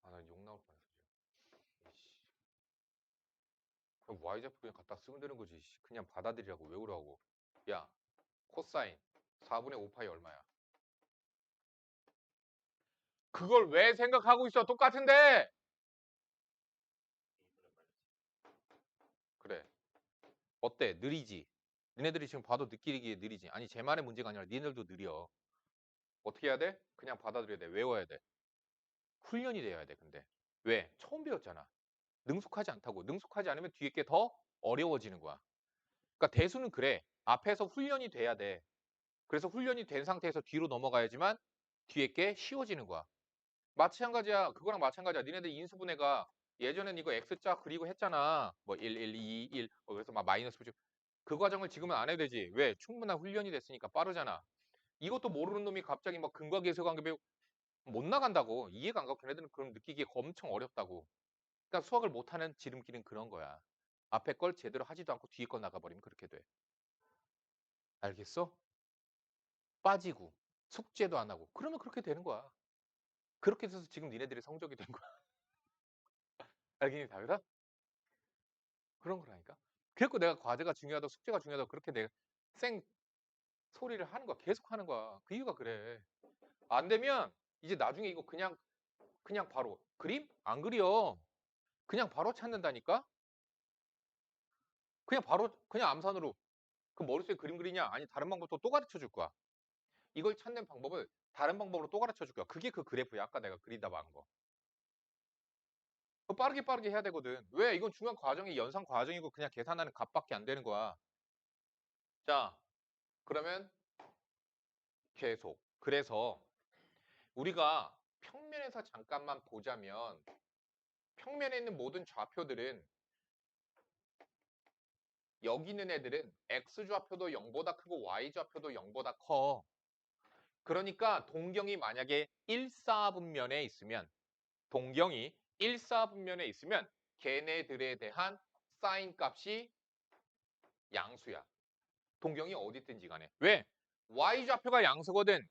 아, 나 욕 나올 뻔했어. 이씨. 그럼 y좌표 그냥 갖다 쓰면 되는 거지. 그냥 받아들이라고 외우라고. 야, 코사인 4분의 5파이 얼마야? 그걸 왜 생각하고 있어? 똑같은데. 그래. 어때? 느리지? 니네들이 지금 봐도 느끼기에 느리지? 아니 제 말의 문제가 아니라 니네들도 느려. 어떻게 해야 돼? 그냥 받아들여야 돼. 외워야 돼. 훈련이 돼야 돼. 근데 왜? 처음 배웠잖아. 능숙하지 않다고. 능숙하지 않으면 뒤에 게 더 어려워지는 거야. 그러니까 대수는 그래. 앞에서 훈련이 돼야 돼. 그래서 훈련이 된 상태에서 뒤로 넘어가야지만 뒤에 게 쉬워지는 거야. 마찬가지야. 그거랑 마찬가지야. 니네들 인수분해가 예전엔 이거 X자 그리고 했잖아. 뭐 1, 1, 2, 1. 그래서 막 마이너스 붙이고. 그 과정을 지금은 안 해도 되지. 왜? 충분한 훈련이 됐으니까 빠르잖아. 이것도 모르는 놈이 갑자기 막 근과계수관계 배우고 못 나간다고. 이해가 안 가고 걔네들은 그럼 느끼기에 엄청 어렵다고. 그러니까 수학을 못하는 지름길은 그런 거야. 앞에 걸 제대로 하지도 않고 뒤에 거 나가버리면 그렇게 돼. 알겠어? 빠지고 숙제도 안 하고 그러면 그렇게 되는 거야. 그렇게 해서 지금 니네들의 성적이 된 거야. 알겠니, 다윗아? 그런 거라니까. 그래서 내가 과제가 중요하다, 숙제가 중요하다 그렇게 내가 생 소리를 하는 거야. 계속 하는 거야. 그 이유가 그래. 안 되면 이제 나중에 이거 그냥 바로 그림 안 그려. 그냥 바로 찾는다니까. 그냥 바로 그냥 암산으로 그 머릿속에 그림 그리냐? 아니 다른 방법도 또 가르쳐 줄 거야. 이걸 찾는 방법을 다른 방법으로 또 가르쳐 줄 거야. 그게 그 그래프야. 아까 내가 그리다 말한 거. 빠르게 빠르게 해야 되거든. 왜? 이건 중요한 과정이 연산 과정이고 그냥 계산하는 값밖에 안 되는 거야. 자, 그러면 계속. 그래서 우리가 평면에서 잠깐만 보자면 평면에 있는 모든 좌표들은 여기 있는 애들은 X좌표도 0보다 크고 Y좌표도 0보다 커. 그러니까 동경이 만약에 1사분면에 있으면 동경이 1사분면에 있으면 걔네들에 대한 사인 값이 양수야. 동경이 어디 있든지 간에. 왜? Y좌표가 양수거든.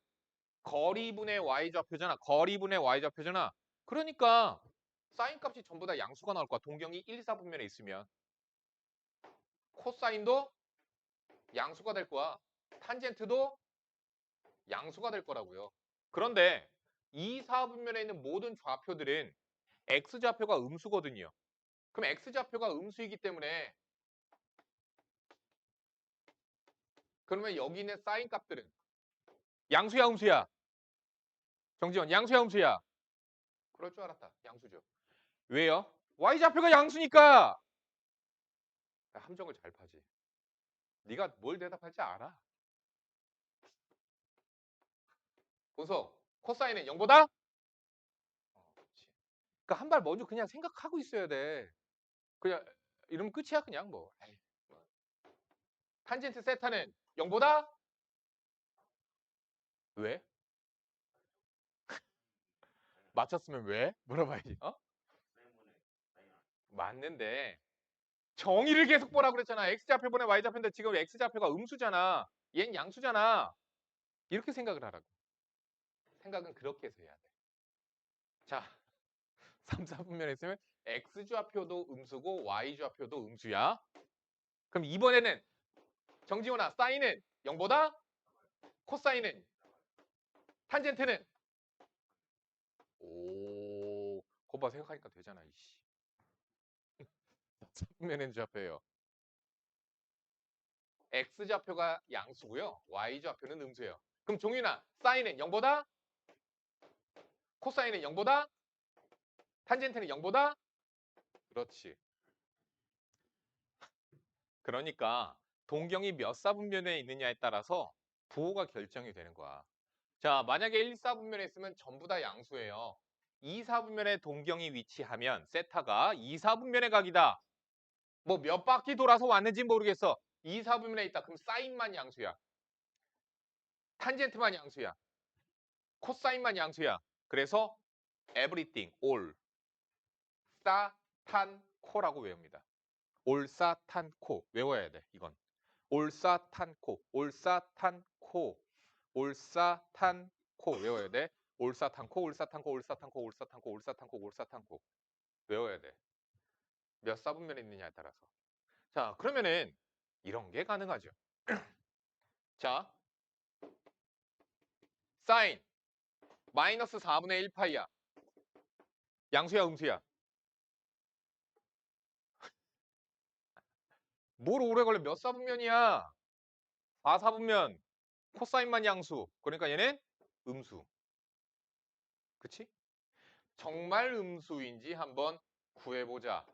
거리분의 Y좌표잖아. 거리분의 Y좌표잖아. 그러니까 사인 값이 전부 다 양수가 나올 거야. 동경이 1, 4분면에 있으면. 코사인도 양수가 될 거야. 탄젠트도 양수가 될 거라고요. 그런데 2, 4분면에 있는 모든 좌표들은 X좌표가 음수거든요. 그럼 X좌표가 음수이기 때문에 그러면 여기 있는 사인 값들은 양수야 음수야? 정지원 양수야 음수야? 그럴 줄 알았다. 양수죠. 왜요? Y좌표가 양수니까. 함정을 잘 파지. 네가 뭘 대답할지 알아. 보소. 코사인은 0보다? 그렇지. 그러니까 한 발 먼저 그냥 생각하고 있어야 돼. 그냥 이러면 끝이야 그냥 뭐. 에이, 뭐. 탄젠트 세타는 0보다? 왜? 맞췄으면 왜? 물어봐야지. 어? 맞는데 정의를 계속 보라 그랬잖아. X좌표분의 Y좌표인데 지금 X좌표가 음수잖아. 얜 양수잖아. 이렇게 생각을 하라고. 생각은 그렇게 해서 해야 돼. 자, 3, 4분면에 있으면 X좌표도 음수고 Y좌표도 음수야. 그럼 이번에는 정지훈아 사인은 0보다? 코사인은? 탄젠트는? 오, 거봐 생각하니까 되잖아. 이씨. 3분면엔 좌표예요. X좌표가 양수고요. Y좌표는 음수예요. 그럼 종윤아 사인은 0보다? 코사인은 0보다? 탄젠트는 0보다? 그렇지. 그러니까 동경이 몇 사분면에 있느냐에 따라서 부호가 결정이 되는 거야. 자, 만약에 1, 4분면에 있으면 전부 다 양수예요. 2, 4분면에 동경이 위치하면 세타가 2, 4분면의 각이다. 뭐 몇 바퀴 돌아서 왔는지 모르겠어. 2, 4분면에 있다. 그럼 사인만 양수야. 탄젠트만 양수야. 코사인만 양수야. 그래서 everything, all, 싸탄코라고 외웁니다. 올싸탄코 외워야 돼. 이건 올싸탄코, 올싸탄코, 올싸탄코 외워야 돼. 올싸탄코, 올싸탄코, 올싸탄코, 올싸탄코, 올싸탄코, 올싸탄코 외워야 돼. 몇 사분면이 있느냐에 따라서. 자, 그러면은 이런 게 가능하죠. 자, 사인 마이너스 4분의 1 파이야. 양수야, 음수야? 뭘 오래 걸려? 몇 사분면이야? 4사분면. 코사인만 양수. 그러니까 얘는 음수. 그치? 정말 음수인지 한번 구해보자.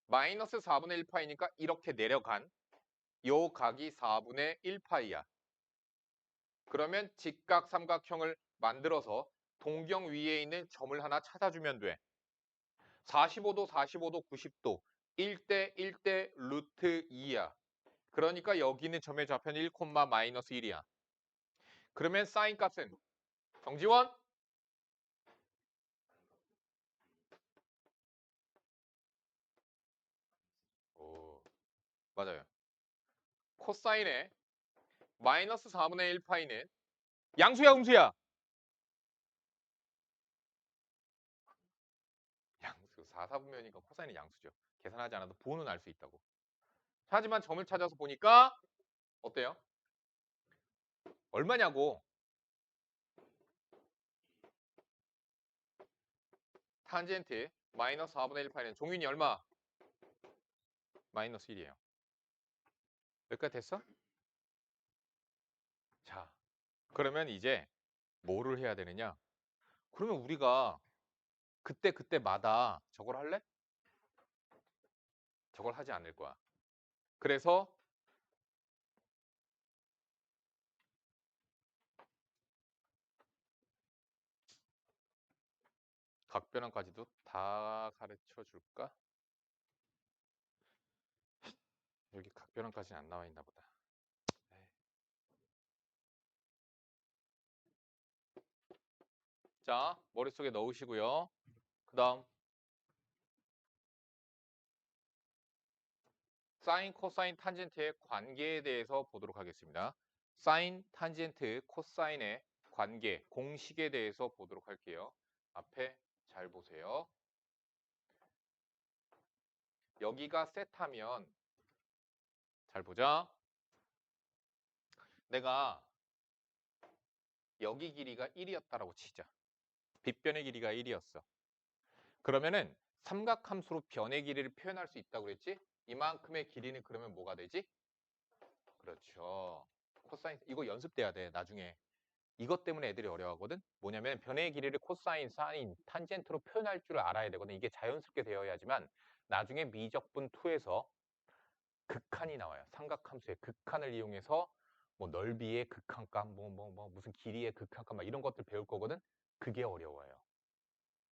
마이너스 4분의 1파이니까 이렇게 내려간 요 각이 4분의 1파이야. 그러면 직각 삼각형을 만들어서 동경 위에 있는 점을 하나 찾아주면 돼. 45도, 45도, 90도. 1대 1대 루트 2야. 그러니까 여기 있는 점의 좌표는 1, 마이너스 1이야. 그러면 사인 값은 정지원? 오, 맞아요. 코사인의 마이너스 4분의 1파이는 양수야, 음수야? 양수. 4, 4분면이니까 코사인은 양수죠. 계산하지 않아도 보는 알 수 있다고. 하지만 점을 찾아서 보니까 어때요? 얼마냐고. 탄젠트 마이너스 4분의 1파이는 종윤이 얼마? 마이너스 1이에요. 여기까지 됐어? 자, 그러면 이제 뭐를 해야 되느냐? 그러면 우리가 그때마다 저걸 할래? 저걸 하지 않을 거야. 그래서 각변환까지도 다 가르쳐 줄까? 여기 각변환까지는 안 나와 있나 보다. 에이. 자, 머릿속에 넣으시고요. 그 다음 사인, 코사인, 탄젠트의 관계에 대해서 보도록 하겠습니다. 사인, 탄젠트, 코사인의 관계, 공식에 대해서 보도록 할게요. 앞에 잘 보세요. 여기가 세타면 잘 보자. 내가 여기 길이가 1이었다라고 치자. 빗변의 길이가 1이었어. 그러면은 삼각함수로 변의 길이를 표현할 수 있다고 그랬지? 이만큼의 길이는 그러면 뭐가 되지? 그렇죠. 코사인 이거 연습돼야 돼. 나중에. 이것 때문에 애들이 어려워하거든. 뭐냐면 변의 길이를 코사인, 사인, 탄젠트로 표현할 줄 알아야 되거든. 이게 자연스럽게 되어야지만 나중에 미적분 2에서 극한이 나와요. 삼각함수의 극한을 이용해서 뭐 넓이의 극한값, 무슨 길이의 극한값 막 이런 것들 배울 거거든. 그게 어려워요.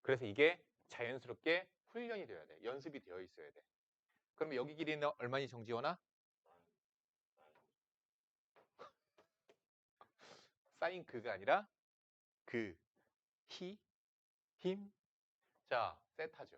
그래서 이게 자연스럽게 훈련이 돼야 돼. 연습이 되어 있어야 돼. 그러면 여기 길이는 얼마니 정지원아? 사인 그가 아니라 그, 히, 힘. 자, 세타죠.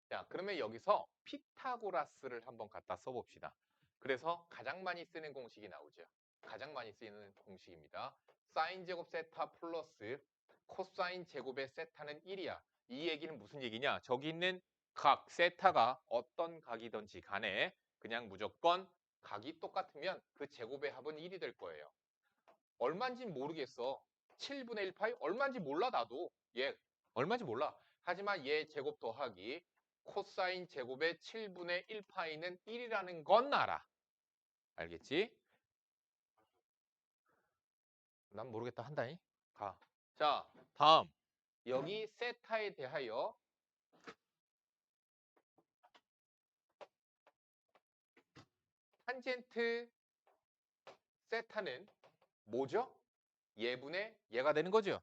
자, 그러면 여기서 피타고라스를 한번 갖다 써봅시다. 그래서 가장 많이 쓰는 공식이 나오죠. 가장 많이 쓰이는 공식입니다. 사인 제곱 세타 플러스 코사인 제곱의 세타는 1이야. 이 얘기는 무슨 얘기냐? 저기 있는 각 세타가 어떤 각이든지 간에 그냥 무조건 각이 똑같으면 그 제곱의 합은 1이 될 거예요. 얼마인지 모르겠어. 7분의 1 파이? 얼마인지 몰라 나도. 얘 얼마인지 몰라. 하지만 얘 제곱 더하기 코사인 제곱의 7분의 1 파이는 1이라는 건 알아. 알겠지? 난 모르겠다 한다잉. 가. 자, 다음. 여기 세타에 대하여 탄젠트 세타는 뭐죠? 얘분의 얘가 되는 거죠.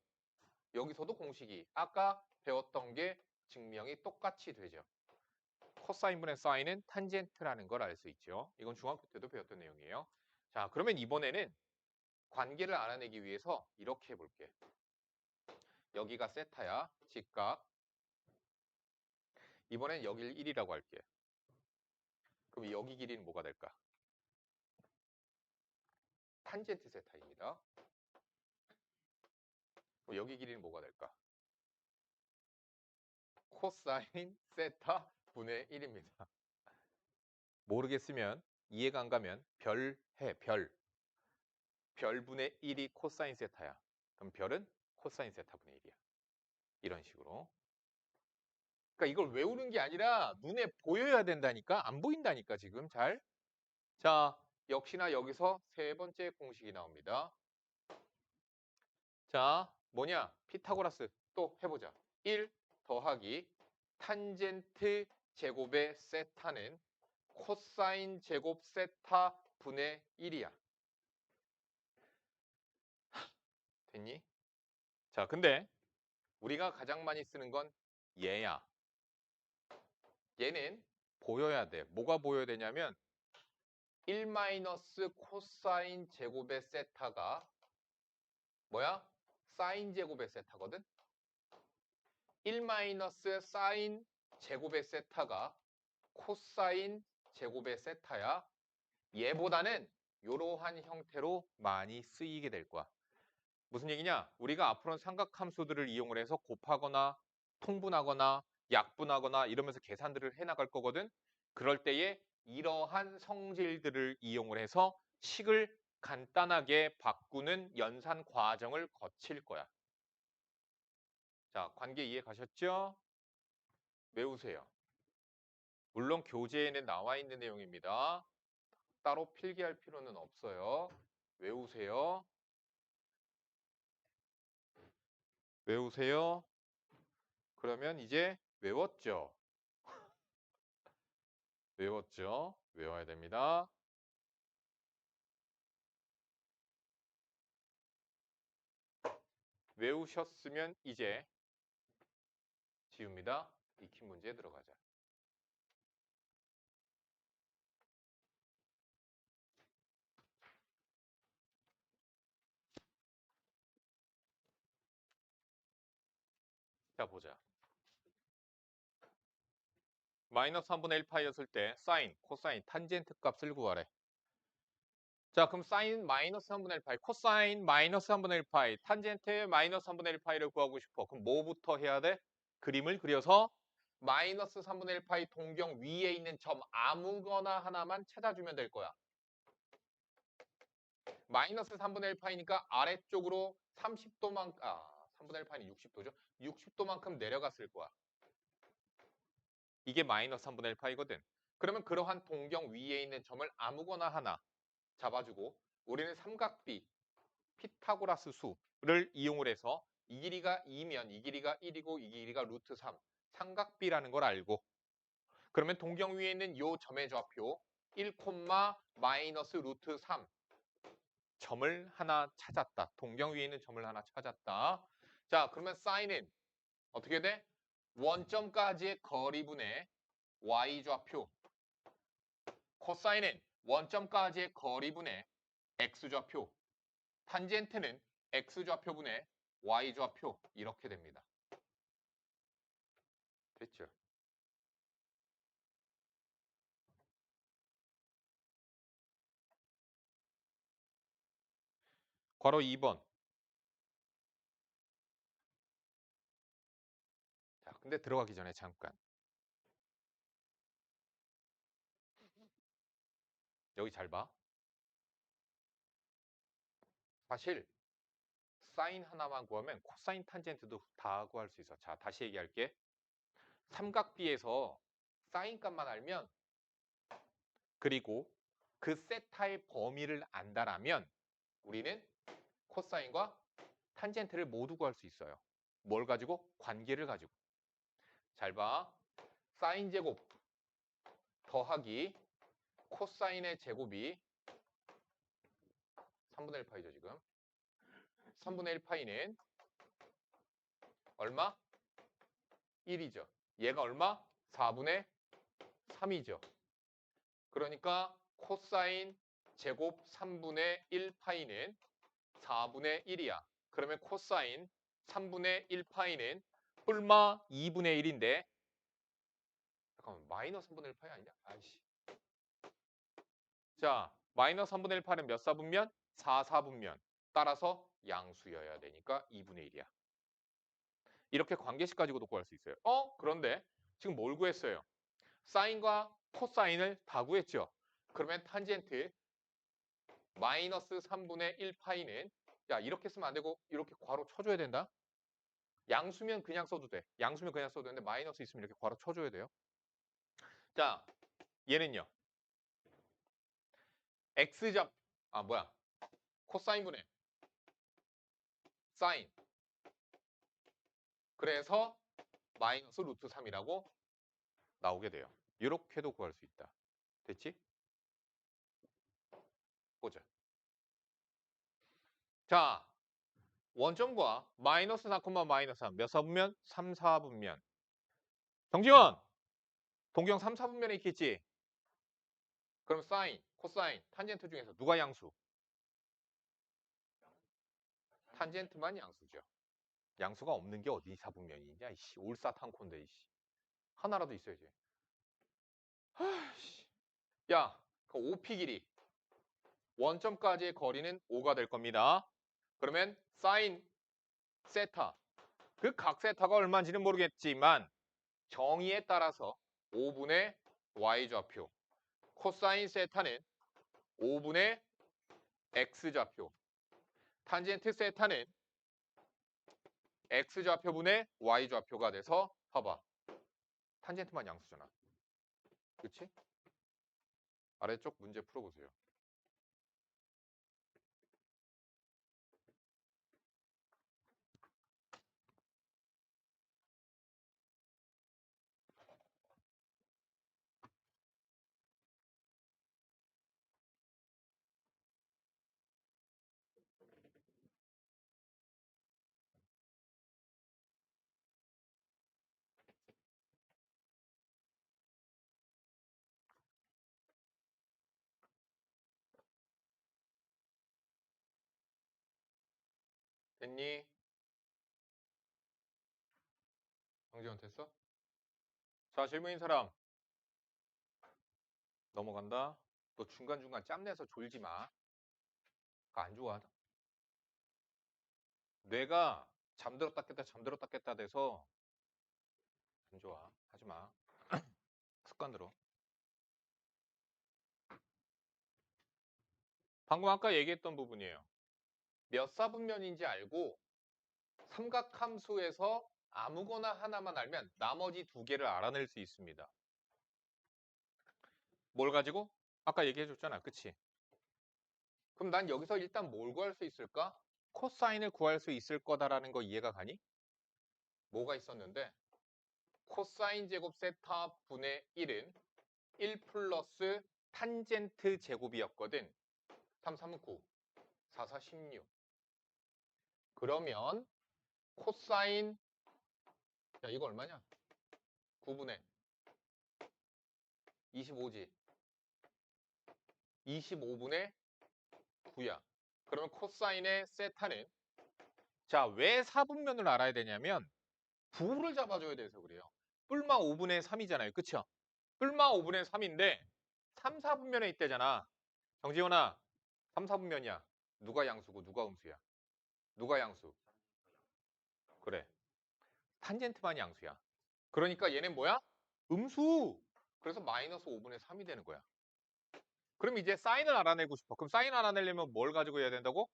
여기서도 공식이 아까 배웠던 게 증명이 똑같이 되죠. 코사인분의 사인은 탄젠트라는 걸 알 수 있죠. 이건 중학교 때도 배웠던 내용이에요. 자, 그러면 이번에는 관계를 알아내기 위해서 이렇게 해볼게. 여기가 세타야. 직각. 이번엔 여기를 1이라고 할게. 그럼 여기 길이는 뭐가 될까? 탄젠트 세타입니다. 여기 길이는 뭐가 될까? 코사인 세타 분의 1입니다. 모르겠으면 이해가 안 가면 별 해. 별분의 1이 코사인 세타야. 그럼 별은 코사인 세타 분의 1이야. 이런 식으로. 그러니까 이걸 외우는 게 아니라 눈에 보여야 된다니까. 안 보인다니까 지금 잘. 자, 역시나 여기서 세 번째 공식이 나옵니다. 자, 뭐냐? 피타고라스 또 해보자. 1 더하기 탄젠트 제곱의 세타는 코사인 제곱 세타 분의 1이야. 됐니? 자, 근데 우리가 가장 많이 쓰는 건 얘야. 얘는 보여야 돼. 뭐가 보여야 되냐면 1 마이너스 코사인 제곱의 세타가 뭐야? 사인 제곱의 세타거든? 1 마이너스 사인 제곱의 세타가 코사인 제곱의 세타야. 얘보다는 이러한 형태로 많이 쓰이게 될 거야. 무슨 얘기냐? 우리가 앞으로는 삼각함수들을 이용을 해서 곱하거나 통분하거나 약분하거나 이러면서 계산들을 해나갈 거거든. 그럴 때에 이러한 성질들을 이용을 해서 식을 간단하게 바꾸는 연산 과정을 거칠 거야. 자, 관계 이해 가셨죠? 외우세요. 물론 교재에는 나와 있는 내용입니다. 따로 필기할 필요는 없어요. 외우세요. 외우세요. 그러면 이제 외웠죠? 외웠죠? 외워야 됩니다. 외우셨으면 이제 지웁니다. 익힌 문제에 들어가자. 자, 보자. 마이너스 3분의 1파이였을 때 사인, 코사인, 탄젠트 값을 구하래. 자, 그럼 사인 마이너스 3분의 1파이, 코사인 마이너스 3분의 1파이, 탄젠트 마이너스 3분의 1파이를 구하고 싶어. 그럼 뭐부터 해야 돼? 그림을 그려서 마이너스 3분의 1파이 동경 위에 있는 점 아무거나 하나만 찾아주면 될 거야. 마이너스 3분의 1파이니까 아래쪽으로 30도만, 3분의 1파이는 60도죠? 60도만큼 내려갔을 거야. 이게 마이너스 3분의 1파이거든. 그러면 그러한 동경 위에 있는 점을 아무거나 하나 잡아주고 우리는 삼각비 피타고라스 수를 이용을 해서 이 길이가 2면 이 길이가 1이고 이 길이가 루트 3 삼각비라는 걸 알고 그러면 동경 위에 있는 요 점의 좌표 1, 마이너스 루트 3 점을 하나 찾았다. 동경 위에 있는 점을 하나 찾았다. 자, 그러면 사인은 어떻게 돼? 원점까지의 거리분의 y좌표. 코사인은 원점까지의 거리분의 x좌표. 탄젠트는 x좌표분의 y좌표. 이렇게 됩니다. 됐죠? 괄호 2번. 자, 근데 들어가기 전에 잠깐. 여기 잘 봐. 사실 사인 하나만 구하면 코사인 탄젠트도 다 구할 수 있어. 자, 다시 얘기할게. 삼각비에서 사인 값만 알면 그리고 그 세타의 범위를 안다라면 우리는 코사인과 탄젠트를 모두 구할 수 있어요. 뭘 가지고? 관계를 가지고. 잘 봐. 사인 제곱 더하기 코사인의 제곱이 3분의 1파이죠 지금. 3분의 1파이는 얼마? 1이죠. 얘가 얼마? 4분의 3이죠. 그러니까 코사인 제곱 3분의 1파이는 4분의 1이야. 그러면 코사인 3분의 1파이는 뿔마 2분의 1인데 잠깐만 마이너스 3분의 1파이 아니냐? 아이씨. 자, 마이너스 3분의 1파이는 몇 사분면? 4 사분면. 따라서 양수여야 되니까 2분의 1이야. 이렇게 관계식 가지고도 구할 수 있어요. 그런데 지금 뭘 구했어요? 사인과 코사인을 다 구했죠. 그러면 탄젠트 마이너스 3분의 1파이는 야 이렇게 쓰면 안 되고 이렇게 괄호 쳐줘야 된다. 양수면 그냥 써도 돼. 양수면 그냥 써도 되는데 마이너스 있으면 이렇게 괄호 쳐줘야 돼요. 자, 얘는요. x잡 코사인분의 사인. 그래서 마이너스 루트 3이라고 나오게 돼요. 이렇게도 구할 수 있다. 됐지? 보자. 자, 원점과 마이너스 4, 마이너스 3. 몇 사분면? 3, 4분면. 정지원! 동경 3, 4분면에 있겠지? 그럼 사인, 코사인, 탄젠트 중에서 누가 양수? 탄젠트만 양수죠. 양수가 없는 게 어디 4분면이냐? 이씨, 올사탕콘데 이씨. 하나라도 있어야지. 하씨. 야, 그 OP 길이. 원점까지의 거리는 5가 될 겁니다. 그러면 사인 세타. 그 각 세타가 얼마인지는 모르겠지만 정의에 따라서 5분의 y좌표. 코사인 세타는 5분의 x좌표. 탄젠트 세타는 x좌표분의 y좌표가 돼서 봐봐. 탄젠트만 양수잖아. 그렇지? 아래쪽 문제 풀어보세요. 됐니? 정지원 됐어? 자, 질문인 사람. 넘어간다. 너 중간중간 짬내서 졸지 마. 그거 안 좋아. 뇌가 잠들었다 깼다 잠들었다 깼다 돼서 안 좋아. 하지 마. 습관대로. 방금 아까 얘기했던 부분이에요. 몇 사분면인지 알고 삼각함수에서 아무거나 하나만 알면 나머지 두 개를 알아낼 수 있습니다. 뭘 가지고? 아까 얘기해줬잖아. 그치? 그럼 난 여기서 일단 뭘 구할 수 있을까? 코사인을 구할 수 있을 거다라는 거 이해가 가니? 뭐가 있었는데? 코사인 제곱 세타 분의 1은 1 플러스 탄젠트 제곱이었거든. 3, 3은 9, 4, 4, 16. 그러면 코사인 야 이거 얼마냐? 9분의 25지. 25분의 9야. 그러면 코사인의 세타는 자, 왜 4분면을 알아야 되냐면 부호를 잡아줘야 돼서 그래요. 뿔마 5분의 3이잖아요. 그쵸? 뿔마 5분의 3인데 3, 4분면에 있대잖아. 정지훈아, 3, 4분면이야. 누가 양수고 누가 음수야? 누가 양수? 그래. 탄젠트만 양수야. 그러니까 얘는 뭐야? 음수. 그래서 마이너스 5분의 3이 되는 거야. 그럼 이제 사인을 알아내고 싶어. 그럼 사인 알아내려면 뭘 가지고 해야 된다고?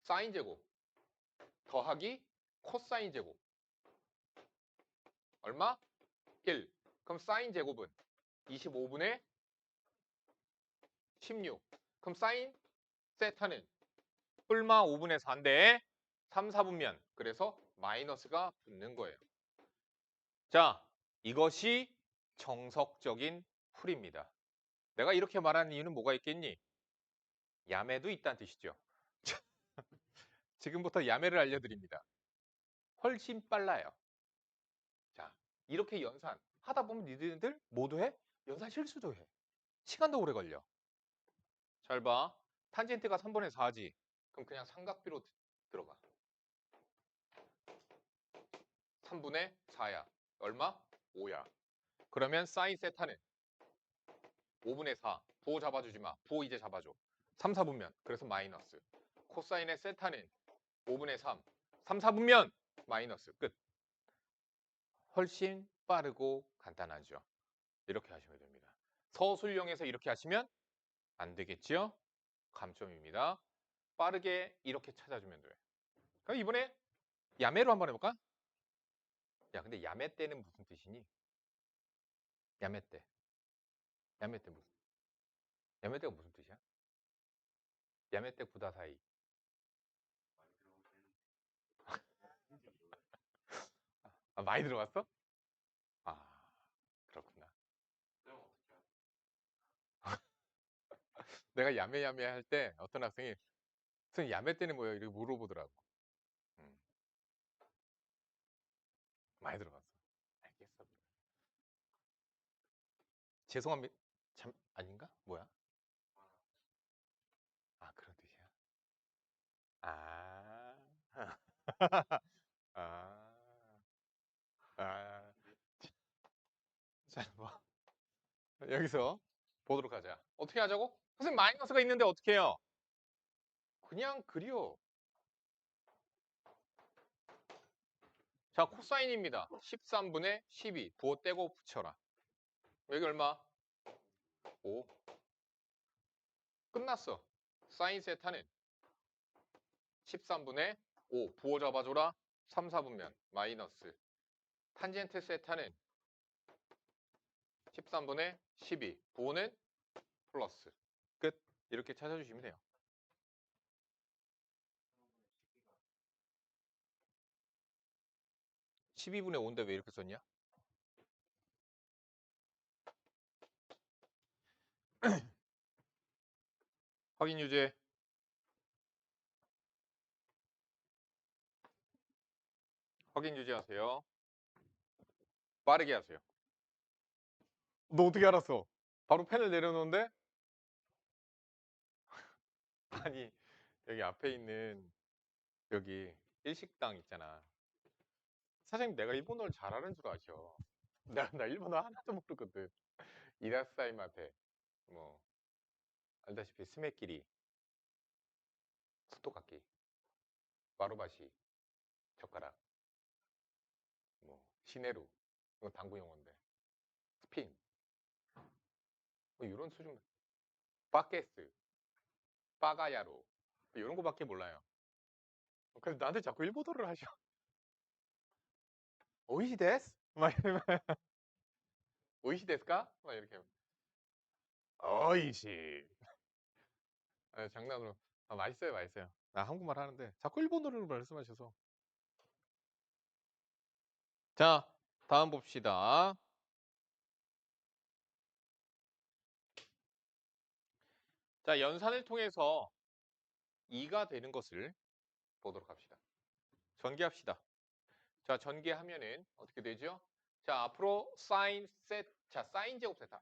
사인 제곱 더하기 코사인 제곱. 얼마? 1. 그럼 사인 제곱은 25분의 16. 그럼 사인 세타는 뿔마 5분의 4인데 3, 4분면. 그래서 마이너스가 붙는 거예요. 자, 이것이 정석적인 풀입니다. 내가 이렇게 말하는 이유는 뭐가 있겠니? 야매도 있다는 뜻이죠. 지금부터 야매를 알려드립니다. 훨씬 빨라요. 자, 이렇게 연산 하다 보면 니들 모두 해? 연산 실수도 해. 시간도 오래 걸려. 잘 봐. 탄젠트가 3분의 4지. 그럼 그냥 삼각비로 들어가. 3분의 4야. 얼마? 5야. 그러면 사인 세타는 5분의 4. 부호 잡아주지 마. 부호 이제 잡아줘. 3, 4분면. 그래서 마이너스. 코사인의 세타는 5분의 3. 3, 4분면 마이너스. 끝. 훨씬 빠르고 간단하죠. 이렇게 하시면 됩니다. 서술형에서 이렇게 하시면 안 되겠죠? 감점입니다. 빠르게 이렇게 찾아주면 돼요. 그럼 이번에 야매로 한번 해볼까? 야, 근데 야매 때는 무슨 뜻이니? 야매 때. 야매 때 무슨? 야매 때가 무슨 뜻이야? 야매 때 구다 사이. 아, 많이 들어갔어? 아, 그렇구나. 내가 야매 야매 할 때 어떤 학생이 선생님 야매 때는 뭐예요? 이렇게 물어보더라고. 음, 많이 들어갔어. 알겠어. 죄송합니다. 참 아닌가? 뭐야? 아, 그런 뜻이야. 아. 아. 아. 자, 뭐 여기서 보도록 하자. 어떻게 하자고? 선생님 마이너스가 있는데 어떻게 해요? 그냥 그려. 자, 코사인입니다. 13분의 12. 부호 떼고 붙여라. 여기 얼마? 5. 끝났어. 사인 세타는 13분의 5. 부호 잡아줘라. 3, 4분면 마이너스. 탄젠트 세타는 13분의 12. 부호는 플러스. 끝. 이렇게 찾아주시면 돼요. 12분의 5인데 왜 이렇게 썼냐? 확인 유제. 확인 유지하세요. 빠르게 하세요. 너 어떻게 알았어? 바로 펜을 내려놓는데? 아니, 여기 앞에 있는 여기 일식당 있잖아. 사장님 내가 일본어를 잘하는 줄 아셔. 나 일본어 하나도 모르거든. 이라사이마테, 뭐 알다시피 스메끼리, 스토카키, 마루바시, 젓가락, 뭐 시네루, 이건 당구 용어인데, 스핀, 뭐 이런 수준. 바케스, 빠가야로, 뭐 이런 거밖에 몰라요. 그래서 나한테 자꾸 일본어를 하셔. 오이시 데스? 막 이러면 오이시 데스까? 막 이렇게. 오이시. 아, 장난으로. 아, 맛있어요, 맛있어요. 나 한국말 하는데 자꾸 일본어로 말씀하셔서. 자, 다음 봅시다. 자, 연산을 통해서 2가 되는 것을 보도록 합시다. 전개합시다. 자, 전개하면은 어떻게 되죠? 자, 앞으로 사인 셋, 자, 사인 제곱 세타.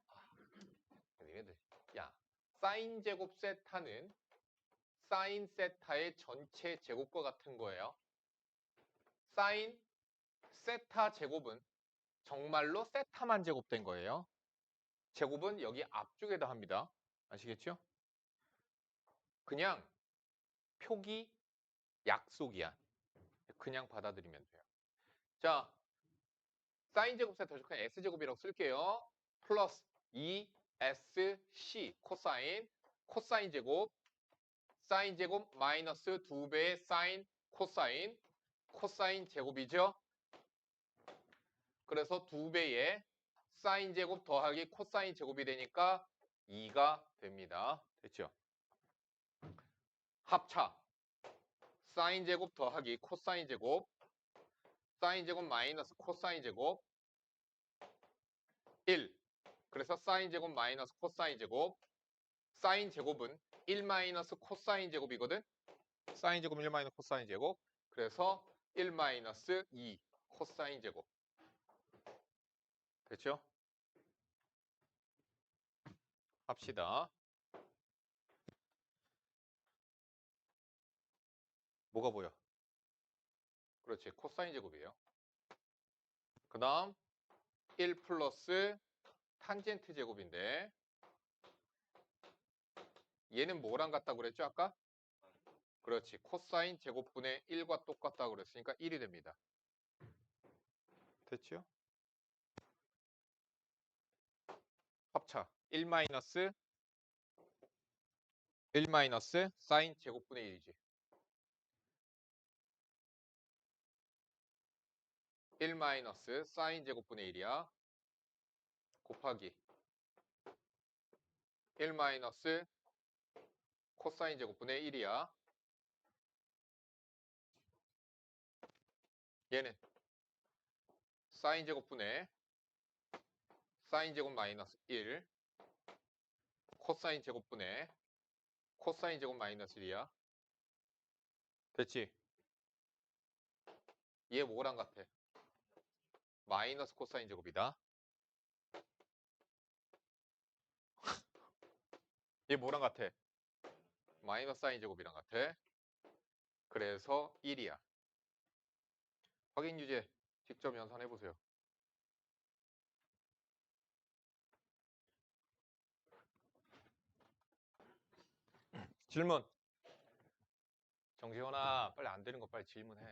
얘네들. 야, 사인 제곱 세타는 사인 세타의 전체 제곱과 같은 거예요. 사인 세타 제곱은 정말로 세타만 제곱된 거예요. 제곱은 여기 앞쪽에다 합니다. 아시겠죠? 그냥 표기 약속이야. 그냥 받아들이면 돼요. 자, 사인 제곱 세타 그냥 S제곱이라고 쓸게요. 플러스 2SC 코사인, 코사인 제곱, 사인 제곱 마이너스 2배의 사인 코사인, 코사인 제곱이죠. 그래서 2배의 사인 제곱 더하기 코사인 제곱이 되니까 2가 됩니다. 됐죠? 합차. 사인 제곱 더하기 코사인 제곱, 사인 제곱 마이너스 코사인 제곱 1. 그래서 사인 제곱 마이너스 코사인 제곱, 사인 제곱은 1 마이너스 코사인 제곱이거든. 사인 제곱 1 마이너스 코사인 제곱. 그래서 1 마이너스 2 코사인 제곱. 됐죠? 합시다. 뭐가 보여? 그렇지. 코사인 제곱이에요. 그 다음 1 플러스 탄젠트 제곱인데 얘는 뭐랑 같다고 그랬죠 아까? 그렇지. 코사인 제곱분의 1과 똑같다고 그랬으니까 1이 됩니다. 됐죠? 합차 1 마이너스 사인 제곱분의 1이지. 1 마이너스 사인 제곱분의 1이야. 곱하기 1 마이너스 코사인 제곱분의 1이야. 얘는 사인 제곱분의 사인 제곱 마이너스 1 코사인 제곱분의 코사인 제곱 마이너스 1이야. 됐지? 얘 뭐랑 같아? 마이너스 코사인 제곱이다. 얘 뭐랑 같아? 마이너스 사인 제곱이랑 같아. 그래서 1이야. 확인 유제 직접 연산해 보세요. 질문. 정지현아, 빨리 안 되는 거 빨리 질문해.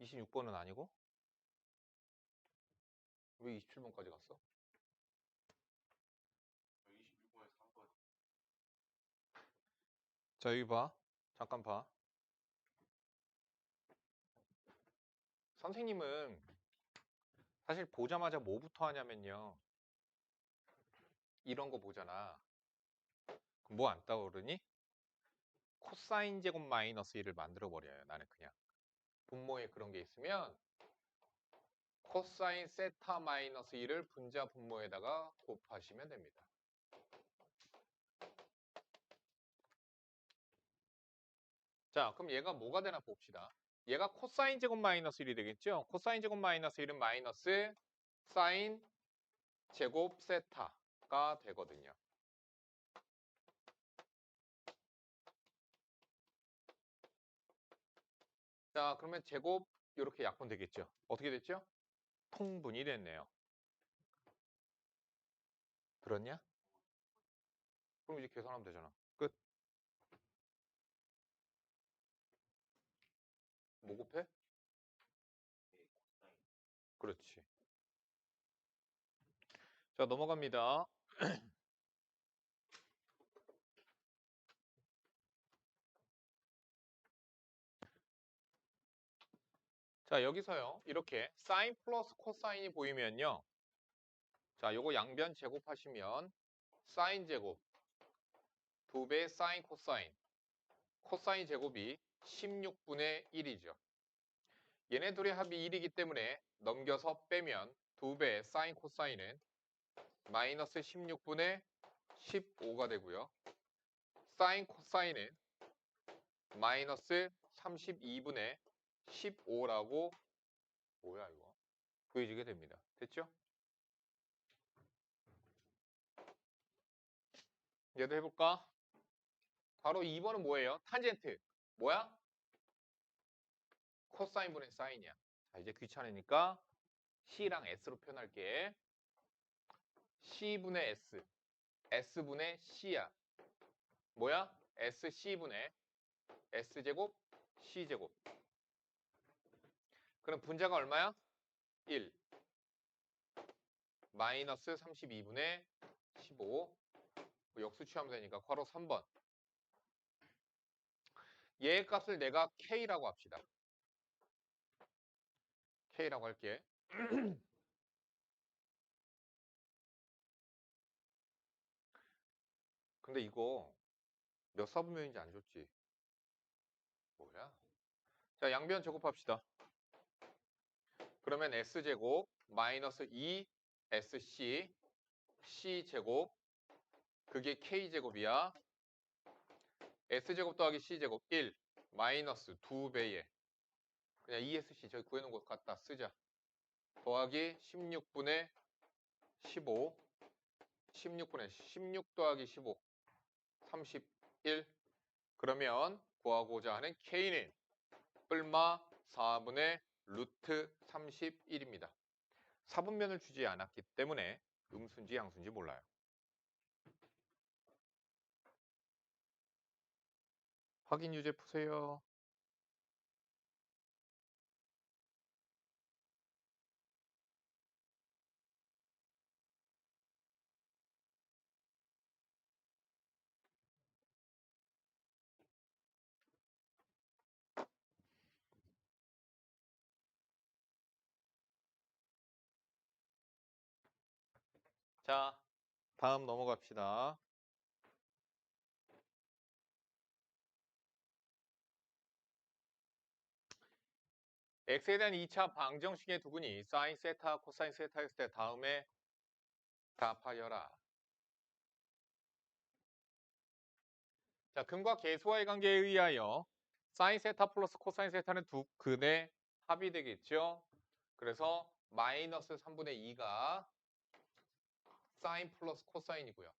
26번은 아니고? 왜 27번까지 갔어? 26번에 4번. 자, 여기 봐. 잠깐 봐. 선생님은 사실 보자마자 뭐부터 하냐면요. 이런 거 보잖아. 뭐 안 떠오르니? 코사인 제곱 마이너스 1을 만들어 버려요. 나는 그냥. 분모에 그런 게 있으면 코사인 세타 마이너스 1을 분자 분모에다가 곱하시면 됩니다. 자, 그럼 얘가 뭐가 되나 봅시다. 얘가 코사인 제곱 마이너스 1이 되겠죠? 코사인 제곱 마이너스 1은 마이너스 사인 제곱 세타가 되거든요. 자, 그러면 제곱 이렇게 약분 되겠죠? 어떻게 됐죠? 통분이 됐네요. 들었냐? 그럼 이제 계산하면 되잖아. 끝. 뭐 곱해? 그렇지. 자, 넘어갑니다. 자, 여기서요. 이렇게 사인 플러스 코사인이 보이면요. 자, 요거 양변 제곱하시면 사인 제곱 2배 사인 코사인 코사인 제곱이 16분의 1이죠. 얘네 둘의 합이 1이기 때문에 넘겨서 빼면 2배 사인 코사인은 마이너스 16분의 15가 되고요. 사인 코사인은 마이너스 32분의 15라고 뭐야 이거 보여지게 됩니다. 됐죠? 얘도 해볼까? 바로 2번은 뭐예요? 탄젠트. 뭐야? 코사인분의 사인이야. 자, 이제 귀찮으니까 C랑 S로 표현할게. C분의 S, S분의 C야. 뭐야? SC분의 S제곱, C제곱. 그럼 분자가 얼마야? 1. 마이너스 32분의 15. 역수 취하면 되니까 괄호 3번. 얘의 값을 내가 K라고 합시다. K라고 할게. 근데 이거 몇 사분면인지 안 줬지? 뭐야? 자, 양변 제곱합시다. 그러면 S제곱 마이너스 2SC C제곱 그게 K제곱이야. S제곱 더하기 C제곱 1 마이너스 2배에 그냥 ESC 저기 구해놓은 것 갖다 쓰자. 더하기 16분의 15 16분의 16 더하기 15 31 그러면 구하고자 하는 k는 뿔마 4분의 루트 31입니다. 사분면을 주지 않았기 때문에 음수인지 양수인지 몰라요. 확인 유제 푸세요. 자, 다음 넘어갑시다. x에 대한 2차 방정식의 두분이 사인 세타, 코사인 세타였을 때 다음에 답하여라. 자, 근과 계수와의 관계에 의하여 사인 세타 플러스 코사인 세타는 두 근의 합이 되겠죠. 그래서 마이너스 3분의 2가 사인 플러스 코사인이고요.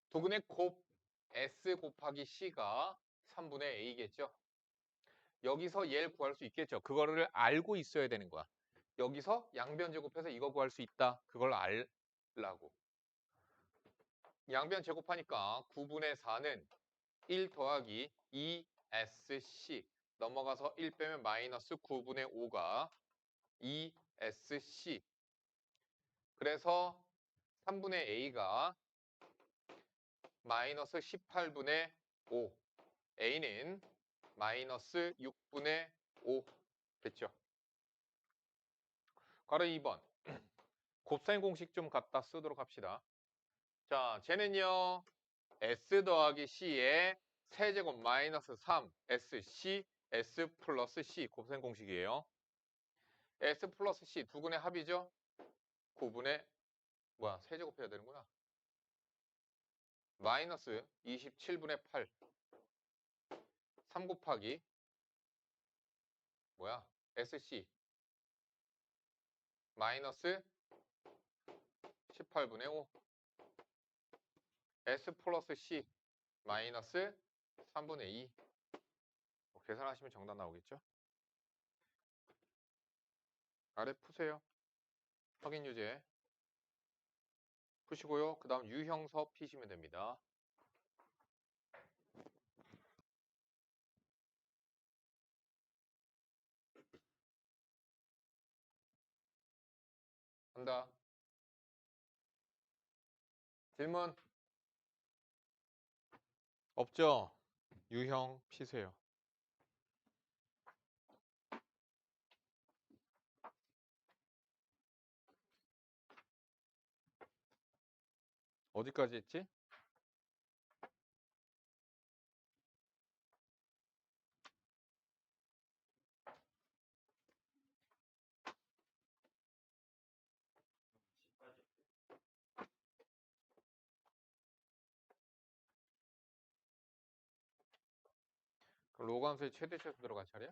두 근의 곱 S 곱하기 C가 3분의 A겠죠. 여기서 얘를 구할 수 있겠죠. 그거를 알고 있어야 되는 거야. 여기서 양변 제곱해서 이거 구할 수 있다. 그걸 알라고. 양변 제곱하니까 9분의 4는 1 더하기 2SC 넘어가서 1 빼면 마이너스 9분의 5가 2SC. 그래서 3분의 A가 마이너스 18분의 5. A는 마이너스 6분의 5 됐죠. 괄호 2번. 곱사인 공식 좀 갖다 쓰도록 합시다. 자, 쟤는요. S 더하기 C의 세제곱 마이너스 3 SC S 플러스 C 곱셈 공식이에요. S 플러스 C 두 근의 합이죠. 9분의 세제곱 해야 되는구나. 마이너스 27분의 8 3 곱하기 SC 마이너스 18분의 5 S 플러스 C 마이너스 3분의 2 계산하시면 정답 나오겠죠? 아래 푸세요. 확인 유제 푸시고요. 그 다음 유형서 피시면 됩니다. 한다. 질문 없죠? 유형 피세요. 어디까지 했지? 그럼 로간수의 최대치에서 들어갈 차례야?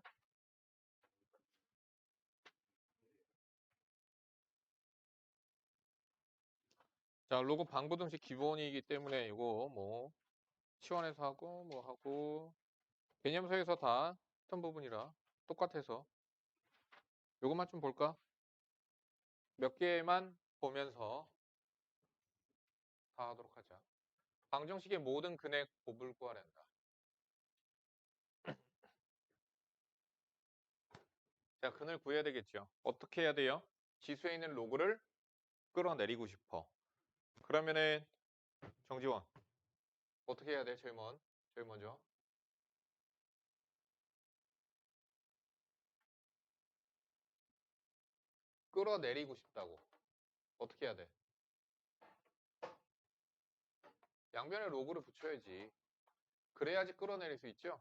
자, 로그 방부등식 기본이기 때문에 이거 치환해서 하고 하고 개념서에서 다 했던 부분이라 똑같아서 요것만 좀 볼까? 몇 개만 보면서 다 하도록 하자. 방정식의 모든 근의 곱을 구하란다. 자, 근을 구해야 되겠죠. 어떻게 해야 돼요? 지수에 있는 로그를 끌어내리고 싶어. 그러면은 정지원 어떻게 해야 돼? 제일 먼저 끌어내리고 싶다고. 어떻게 해야 돼? 양변에 로그를 붙여야지. 그래야지 끌어내릴 수 있죠?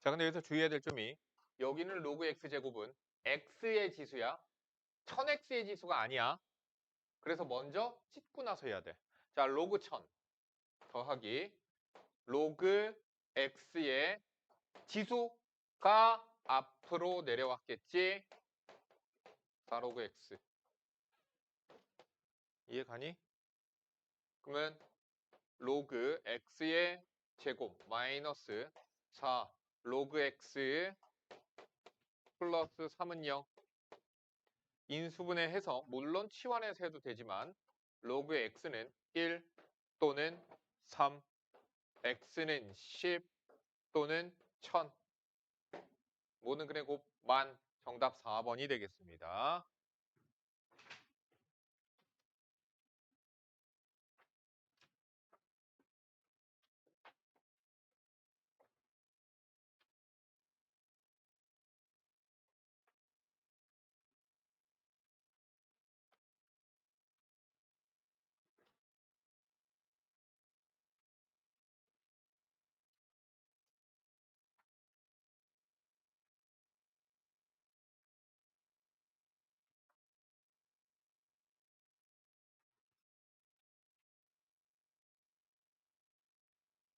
자, 근데 여기서 주의해야 될 점이 여기는 로그 x제곱은 x의 지수야. 1000x의 지수가 아니야. 그래서 먼저 찢고 나서 해야 돼. 자, 로그 1000 더하기 로그 x의 지수가 앞으로 내려왔겠지. 4로그 x. 이해 가니? 그러면 로그 x의 제곱 마이너스 4 로그 x 플러스 3은 0. 인수분해 해서 물론 치환해서 해도 되지만 로그 x는 1 또는 3, x는 10 또는 1000. 모든 근의 곱 만. 정답 4번이 되겠습니다.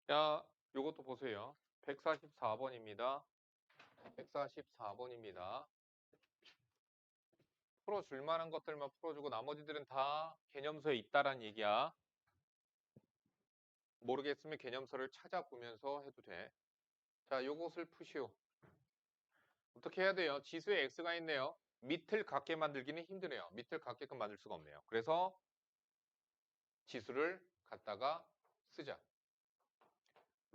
자, 요것도 보세요. 144번입니다. 144번입니다. 풀어줄 만한 것들만 풀어주고 나머지들은 다 개념서에 있다란 얘기야. 모르겠으면 개념서를 찾아보면서 해도 돼. 자, 요것을 푸시오. 어떻게 해야 돼요? 지수에 x가 있네요. 밑을 같게 만들기는 힘드네요. 밑을 같게끔 만들 수가 없네요. 그래서 지수를 갖다가 쓰자.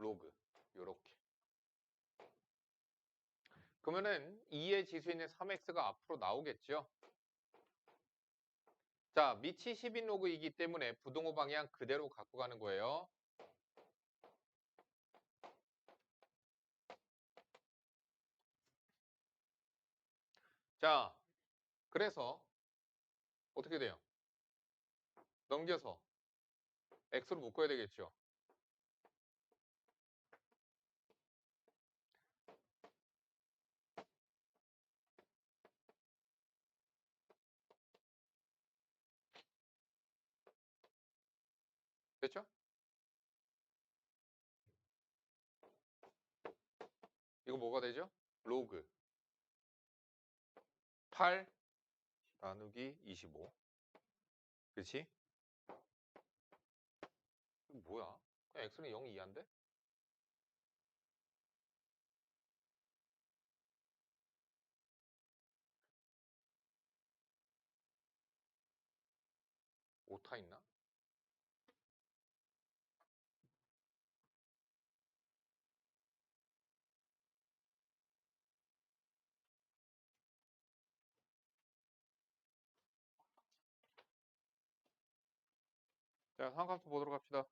로그 요렇게. 그러면은 2의 지수에 있는 3x가 앞으로 나오겠죠. 자, 밑이 10인 로그이기 때문에 부동호 방향 그대로 갖고 가는 거예요. 자, 그래서 어떻게 돼요? 넘겨서 x로 묶어야 되겠죠. 됐죠? 이거 뭐가 되죠? 로그 8 나누기 25. 그렇지? 이거 뭐야? 그냥 x는 0 이하인데? 오타 있나? 자, 상함수 보도록 합시다.